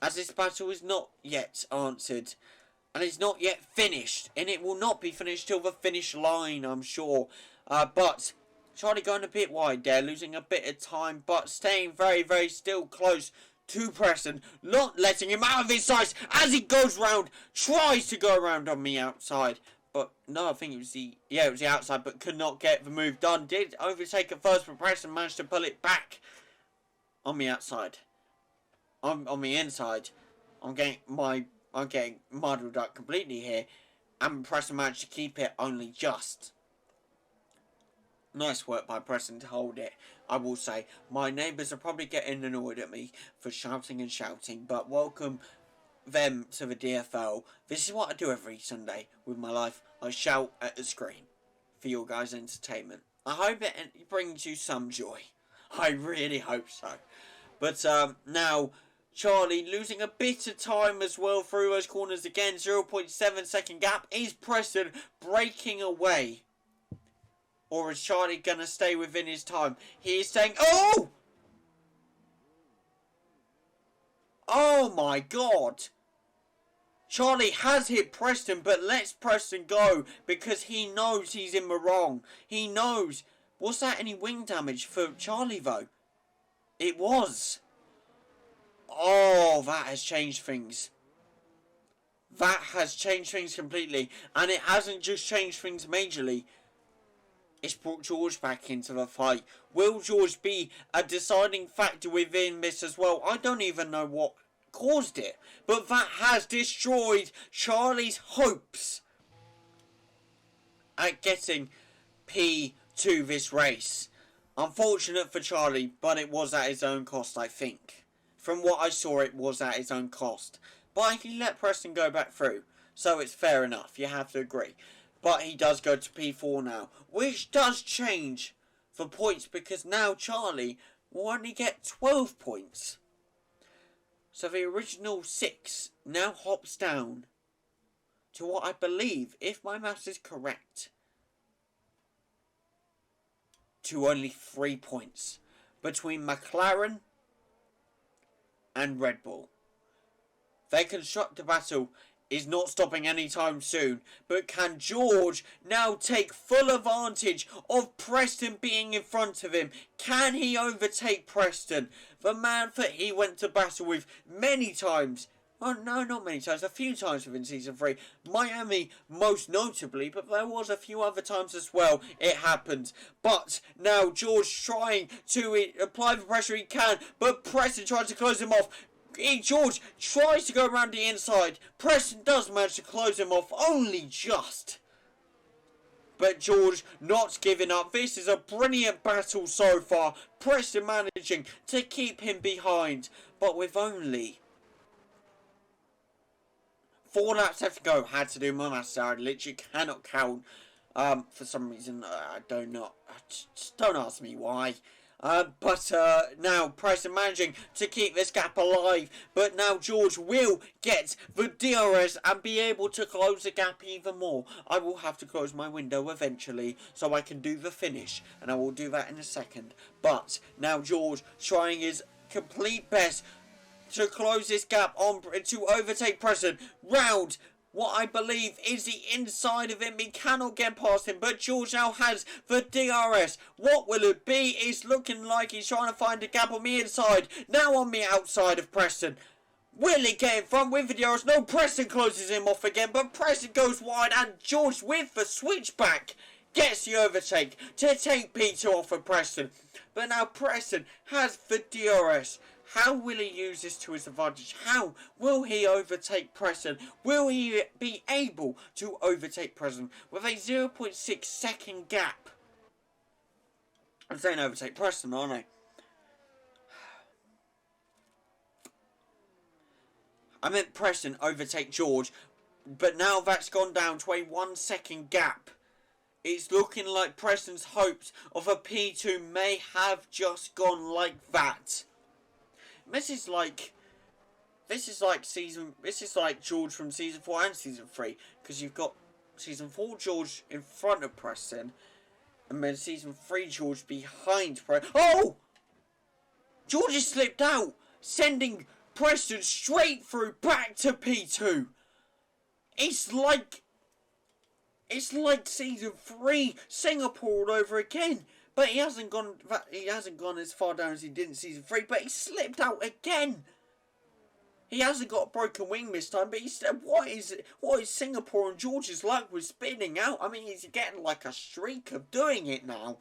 as this battle is not yet answered. And it's not yet finished. And it will not be finished till the finish line, I'm sure. But Charlie going a bit wide there, losing a bit of time, but staying very, very still close to Preston, not letting him out of his sights as he goes round, tries to go around on the outside. But no, I think it was the outside, but could not get the move done. Did overtake at first, but Preston managed to pull it back on the outside. On the inside, I'm getting muddled up completely here, and Preston managed to keep it only just. Nice work by Preston to hold it, I will say. My neighbours are probably getting annoyed at me for shouting and shouting, but welcome them to the DFL. This is what I do every Sunday with my life. I shout at the screen for your guys' entertainment. I hope it brings you some joy. I really hope so. But now Charlie losing a bit of time as well through those corners again. 0.7 second gap. Is Preston breaking away? Or is Charlie going to stay within his time? He is saying, oh! Oh my God! Charlie has hit Preston, but lets Preston go because he knows he's in the wrong. He knows. Was that any wing damage for Charlie though? It was. Oh, that has changed things. That has changed things completely. And it hasn't just changed things majorly. It's brought George back into the fight. Will George be a deciding factor within this as well? I don't even know what caused it. But that has destroyed Charlie's hopes at getting P2 this race. Unfortunate for Charlie, but it was at his own cost, I think. From what I saw, it was at his own cost. But he let Preston go back through. So it's fair enough, you have to agree. But he does go to P4 now, which does change for points because now Charlie will only get 12 points. So the original 6 now hops down to what I believe, if my maths is correct, to only 3 points between McLaren and Red Bull. Their constructor battle is not stopping anytime soon, but can George now take full advantage of Preston being in front of him? Can he overtake Preston? The man that he went to battle with many times. Oh no, not many times, a few times within Season 3. Miami most notably, but there was a few other times as well it happened. But now George trying to apply the pressure he can, but Preston tries to close him off. George tries to go around the inside. Preston does manage to close him off, only just. But George not giving up. This is a brilliant battle so far. Preston managing to keep him behind. But with only 4 laps left to go. Had to do my maths there. I literally cannot count. For some reason, I don't know. Just don't ask me why. But now Preston managing to keep this gap alive. But now George will get the DRS and be able to close the gap even more. I will have to close my window eventually so I can do the finish. And I will do that in a second. But now George trying his complete best to close this gap on to overtake Preston. Round what I believe is the inside of him. He cannot get past him, but George now has the DRS. What will it be? It's looking like he's trying to find a gap on the inside. Now on the outside of Preston. Will he get in front with the DRS? No, Preston closes him off again, but Preston goes wide, and George with the switchback gets the overtake to take P2 off of Preston. But now Preston has the DRS, How will he use this to his advantage? How will he overtake Preston? Will he be able to overtake Preston with a 0.6 second gap? I'm saying overtake Preston, aren't I? I meant Preston overtake George, but now that's gone down to a 1 second gap. It's looking like Preston's hopes of a P2 may have just gone like that. This is like George from season 4 and season 3, because you've got season 4 George in front of Preston, and then season 3 George behind Preston. Oh! George has slipped out, sending Preston straight through back to P2. It's like season 3 Singapore all over again. But he hasn't gone as far down as he did in season 3, but he slipped out again. He hasn't got a broken wing this time, but what is Singapore and George's luck with spinning out? I mean, he's getting like a streak of doing it now.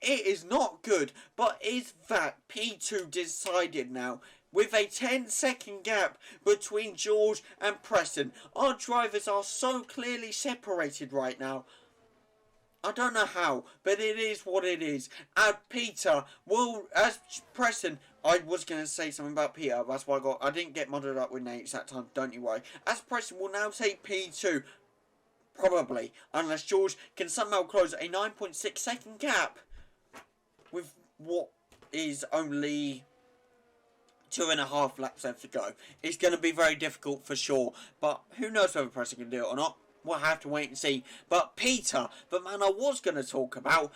It is not good, but is that P2 decided now? With a 10-second gap between George and Preston. Our drivers are so clearly separated right now. I don't know how, but it is what it is. And Peter will, as Preston, I was going to say something about Peter, that's why I didn't get muddled up with names that time, don't you worry. As Preston will now take P2, probably, unless George can somehow close a 9.6 second gap with what is only 2.5 laps left to go. It's going to be very difficult for sure, but who knows whether Preston can do it or not. We'll have to wait and see. But Peter, the man I was going to talk about,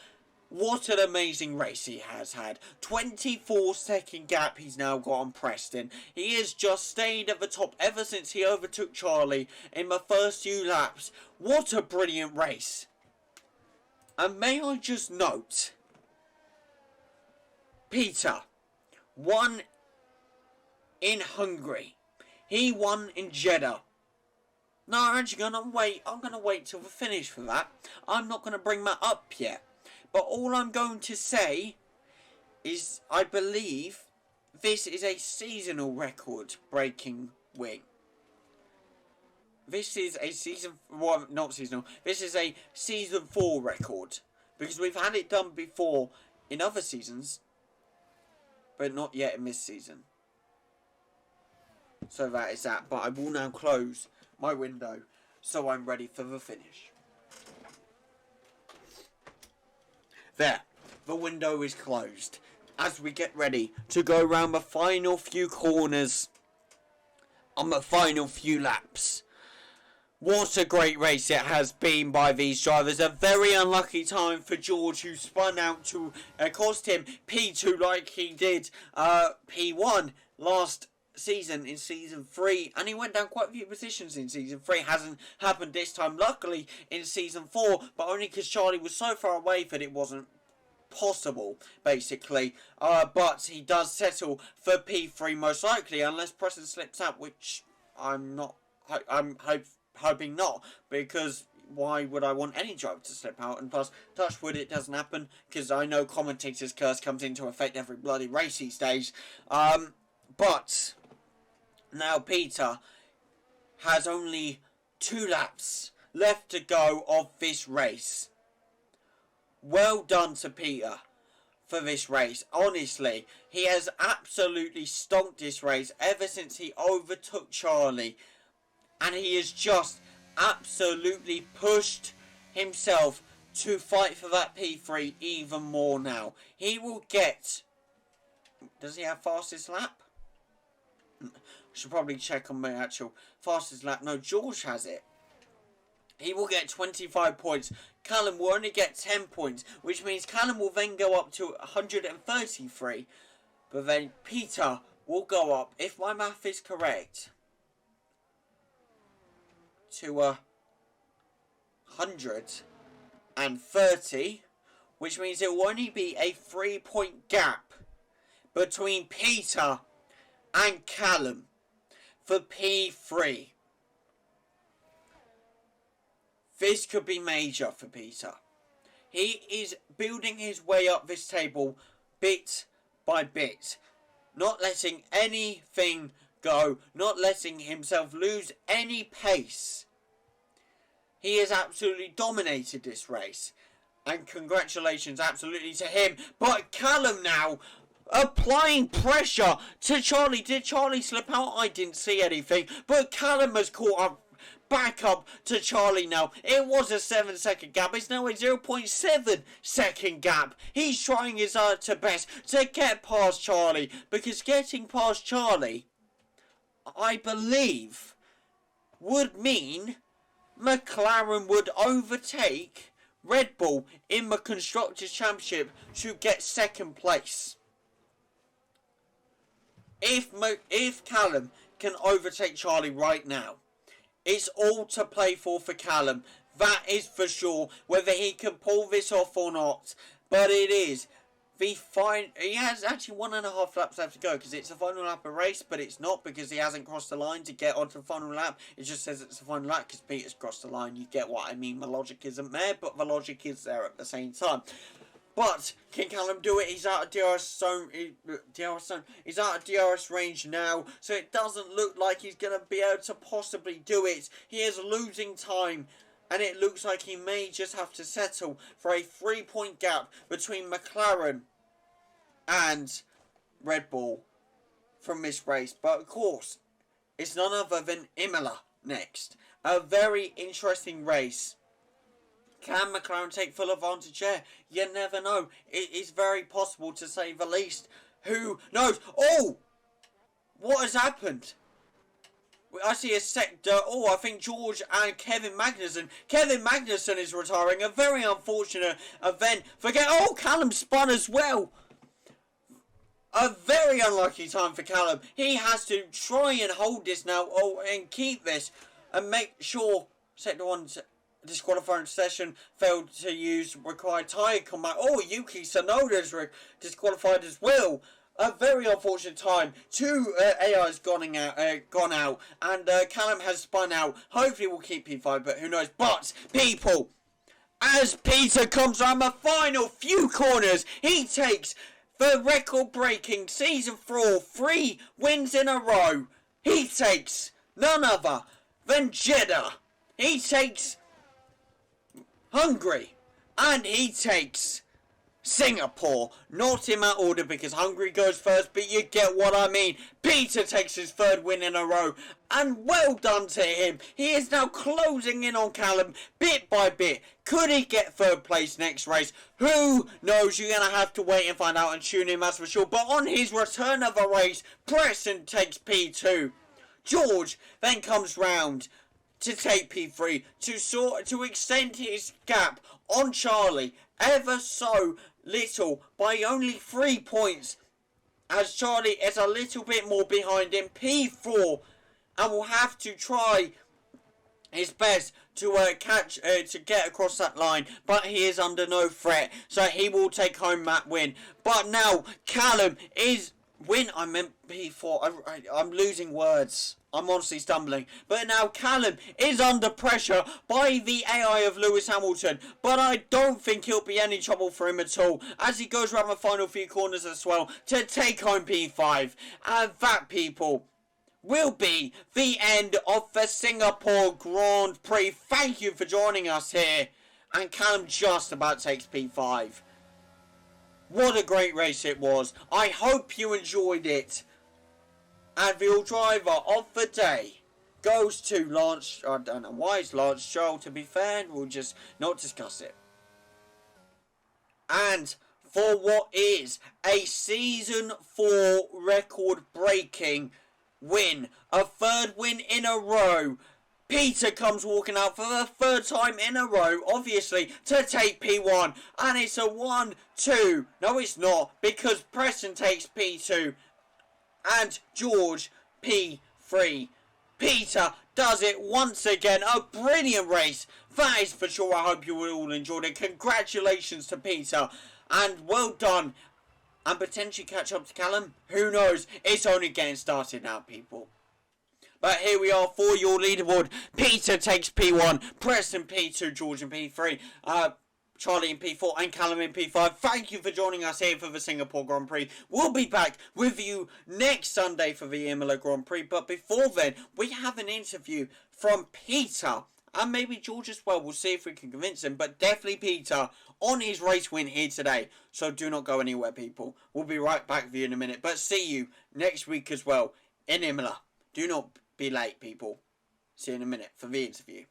what an amazing race he has had. 24-second gap he's now got on Preston. He has just stayed at the top ever since he overtook Charlie in the first few laps. What a brilliant race. And may I just note, Peter won in Hungary. He won in Jeddah. No, I'm actually going to wait. I'm going to wait till the finish for that. I'm not going to bring that up yet. But all I'm going to say is I believe this is a seasonal record breaking win. This is a season... Well, not seasonal. This is a season 4 record. Because we've had it done before in other seasons. But not yet in this season. So that is that. But I will now close my window so I'm ready for the finish. There. The window is closed. As we get ready to go around the final few corners on the final few laps. What a great race it has been by these drivers. A very unlucky time for George, who spun out to cost him P2 like he did P1 last season in season 3, and he went down quite a few positions in season 3. Hasn't happened this time, luckily, in season 4, but only because Charlie was so far away that it wasn't possible, basically. But he does settle for P3 most likely, unless Preston slips out, which I'm hoping not, because why would I want any driver to slip out? And plus, touch wood, it doesn't happen, because I know commentator's curse comes into effect every bloody race these days. But now Peter has only 2 laps left to go of this race. Well done to Peter for this race. Honestly, he has absolutely stomped this race ever since he overtook Charlie. And he has just absolutely pushed himself to fight for that P3 even more now. He will get... Does he have fastest lap? I should probably check on my actual fastest lap. No, George has it. He will get 25 points. Callum will only get 10 points, which means Callum will then go up to 133. But then Peter will go up, if my math is correct, to 130, which means it will only be a 3-point gap between Peter and Callum for P3. This could be major for Peter. He is building his way up this table bit by bit. not letting anything go, not letting himself lose any pace. He has absolutely dominated this race. And congratulations absolutely to him. But Callum now applying pressure to Charlie. Did Charlie slip out? I didn't see anything. But Callum has caught up. Back up to Charlie now. It was a 7-second gap. It's now a 0.7 second gap. He's trying his to best to get past Charlie. Because getting past Charlie, I believe, would mean McLaren would overtake Red Bull in the Constructors' Championship to get second place. If Callum can overtake Charlie right now, it's all to play for Callum. That is for sure. Whether he can pull this off or not. But it is. He has actually 1.5 laps left to go. Because it's a final lap of race. But it's not, because he hasn't crossed the line to get onto the final lap. It just says it's the final lap because Peter's crossed the line. You get what I mean. The logic isn't there. But the logic is there at the same time. But can Callum do it? He's out of DRS zone. He's out of DRS range now, so it doesn't look like he's going to be able to possibly do it. He is losing time, and it looks like he may just have to settle for a 3-point gap between McLaren and Red Bull from this race. But of course, it's none other than Imola next. A very interesting race. Can McLaren take full advantage there? You never know. It is very possible, to say the least. Who knows? Oh! What has happened? I see a sector. Oh, I think George and Kevin Magnussen. Kevin Magnussen is retiring. A very unfortunate event. Oh, Callum spun as well. A very unlucky time for Callum. He has to try and hold this now. Oh, and keep this. And make sure sector 1... disqualifying session, failed to use required tyre combat. Oh, Yuki Tsunoda's disqualified as well. A very unfortunate time. Two AIs gone out, and Callum has spun out. Hopefully we'll keep P5, but who knows. But, people, as Peter comes around the final few corners, he takes the record-breaking Season 4 3 wins in a row. He takes none other than Jeddah. He takes Hungary, and he takes Singapore. Not in that order because Hungary goes first, but you get what I mean. Peter takes his 3rd win in a row, and well done to him. He is now closing in on Callum bit by bit. Could he get 3rd place next race? Who knows? You're going to have to wait and find out and tune in, that's for sure. But on his return of a race, Preston takes P2. George then comes round to take P3 to extend his gap on Charlie ever so little by only 3 points, as Charlie is a little bit more behind him, P4, and will have to try his best to get across that line, but he is under no threat, so he will take home that win. But now Callum is I meant P4. I'm losing words. I'm honestly stumbling. But now Callum is under pressure by the AI of Lewis Hamilton. But I don't think it'll be any trouble for him at all, as he goes around the final few corners as well to take home P5. And that, people, will be the end of the Singapore Grand Prix. Thank you for joining us here. And Callum just about takes P5. What a great race it was. I hope you enjoyed it. And the driver of the day goes to Lance. I don't know why it's Lance Stroll, to be fair. We'll just not discuss it. And for what is a Season 4 record-breaking win, a 3rd win in a row, Peter comes walking out for the 3rd time in a row, obviously, to take P1. And it's a 1-2. No, it's not, because Preston takes P2. And George P3. Peter does it once again. A brilliant race. That is for sure. I hope you all enjoyed it. Congratulations to Peter. And well done. And potentially catch up to Callum. Who knows? It's only getting started now, people. But here we are for your leaderboard. Peter takes P1, Preston P2, George and P3. Charlie in P4 and Callum in P5. Thank you for joining us here for the Singapore Grand Prix. We'll be back with you next Sunday for the Imola Grand Prix. But before then, we have an interview from Peter. And maybe George as well. We'll see if we can convince him. But definitely Peter on his race win here today. So do not go anywhere, people. We'll be right back with you in a minute. But see you next week as well in Imola. Do not be late, people. See you in a minute for the interview.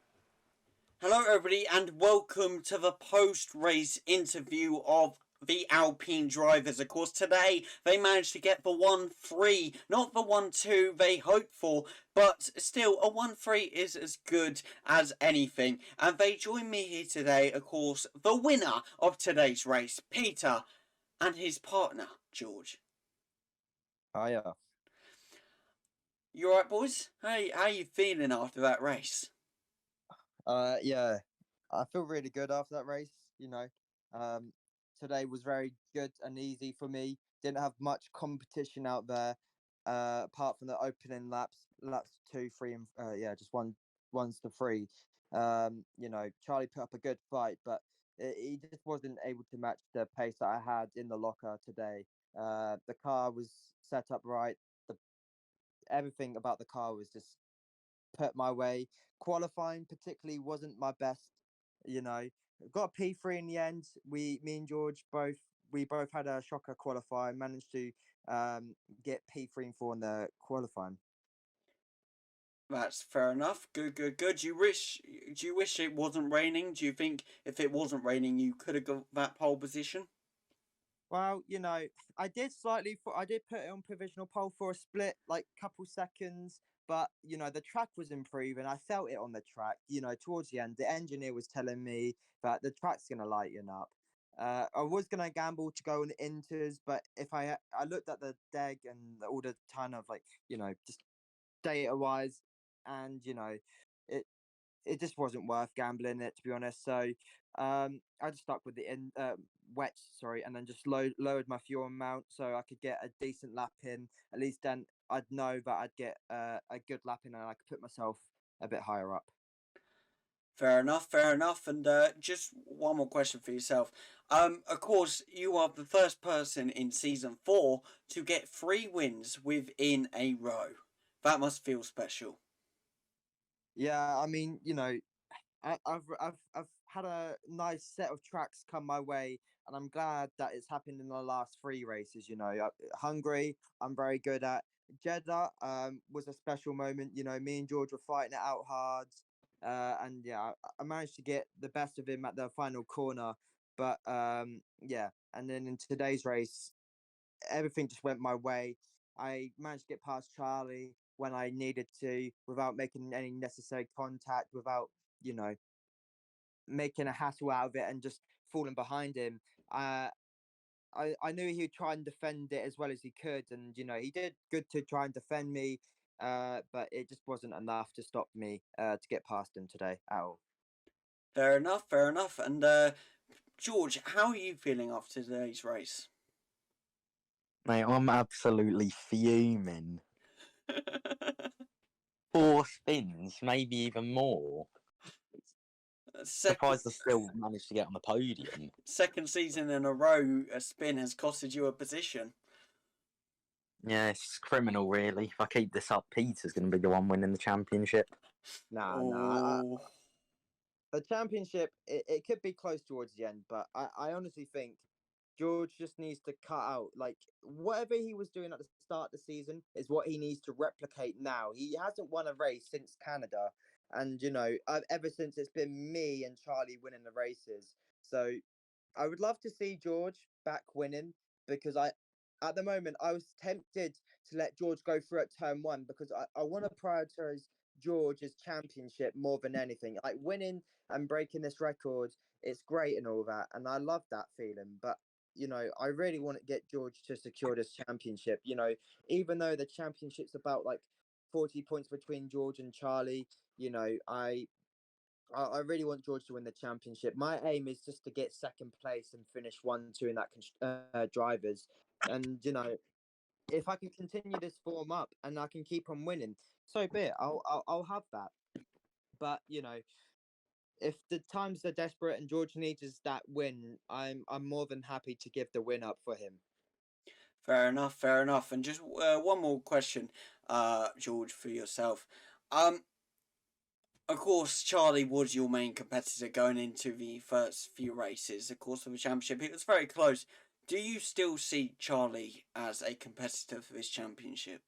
Hello everybody and welcome to the post-race interview of the Alpine drivers. Of course today they managed to get the 1-3, not the 1-2 they hoped for, but still a 1-3 is as good as anything. And they join me here today, of course, the winner of today's race, Peter, and his partner, George. Hiya. You alright boys? How are you feeling after that race? Yeah, I feel really good after that race. Today was very good and easy for me. Didn't have much competition out there, apart from the opening laps 2, 3, and just ones to three. Charlie put up a good fight, but he just wasn't able to match the pace that I had in the locker today. The car was set up right. The Everything about the car was just put my way. Qualifying particularly wasn't my best. You know, got a P3 in the end. Me and George both had a shocker qualifying. Managed to get P3 and 4 in the qualifying. That's fair enough. Good. Do you wish it wasn't raining? Do you think if it wasn't raining you could have got that pole position? Well, I did put it on provisional pole for a split, like couple seconds, but the track was improving. I felt it on the track. Towards the end, the engineer was telling me that the track's gonna lighten up. I was gonna gamble to go on the inters, but if I looked at the deg and all the kind of like just data wise, and it it just wasn't worth gambling it, to be honest. So I just stuck with the wet, sorry, and then just lowered my fuel amount so I could get a decent lap in. At least then I'd know that I'd get a good lap in and I could put myself a bit higher up. Fair enough. And just one more question for yourself. Of course, you are the first person in season 4 to get 3 wins within a row. That must feel special. Yeah, I mean, I've had a nice set of tracks come my way, and I'm glad that it's happened in the last 3 races. Hungary, I'm very good at. Jeddah, was a special moment. Me and George were fighting it out hard, and yeah, I managed to get the best of him at the final corner. But yeah, and then in today's race, everything just went my way. I managed to get past Charlie when I needed to without making any necessary contact, without you know making a hassle out of it and just falling behind him. Uh, I knew he would try and defend it as well as he could, and he did good to try and defend me. But it just wasn't enough to stop me to get past him today at all. Fair enough. And George, how are you feeling after today's race? Mate, I'm absolutely fuming. 4 spins, maybe even more. Second, Surprised I still managed to get on the podium. second season in a row, a spin has costed you a position. Yeah, it's criminal, really. If I keep this up, Peter's going to be the one winning the championship. Nah. The championship, it could be close towards the end, but I honestly think George just needs to cut out like whatever he was doing at the start of the season is what he needs to replicate now. He hasn't won a race since Canada, and ever since it's been me and Charlie winning the races. So I would love to see George back winning because at the moment, I was tempted to let George go through at turn one because I want to prioritize George's championship more than anything. Like winning and breaking this record, it's great and all that, and I love that feeling. But I really want to get George to secure this championship. Even though the championship's about like 40 points between George and Charlie, I really want George to win the championship. My aim is just to get second place and finish 1-2 in that drivers. And if I can continue this form up and I can keep on winning, so be it. I'll have that. But if the times are desperate and George needs that win, I'm more than happy to give the win up for him. Fair enough, fair enough. And just one more question, George, for yourself. Of course, Charlie was your main competitor going into the first few races, of course, of the championship. It was very close. Do you still see Charlie as a competitor for this championship?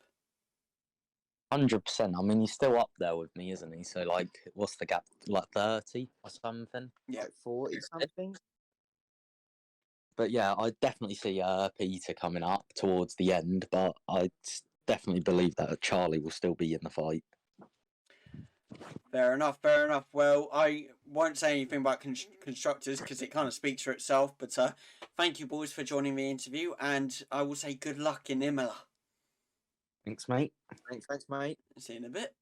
100%. I mean, he's still up there with me, isn't he? So, like, what's the gap? Like 30 or something? Yeah. Like 40 something. But yeah, I definitely see Peter coming up towards the end, but I definitely believe that Charlie will still be in the fight. Fair enough, fair enough. Well, I won't say anything about constructors because it kind of speaks for itself, but thank you, boys, for joining the interview, and I will say good luck in Imola. Thanks, mate. Thanks, mate. See you in a bit.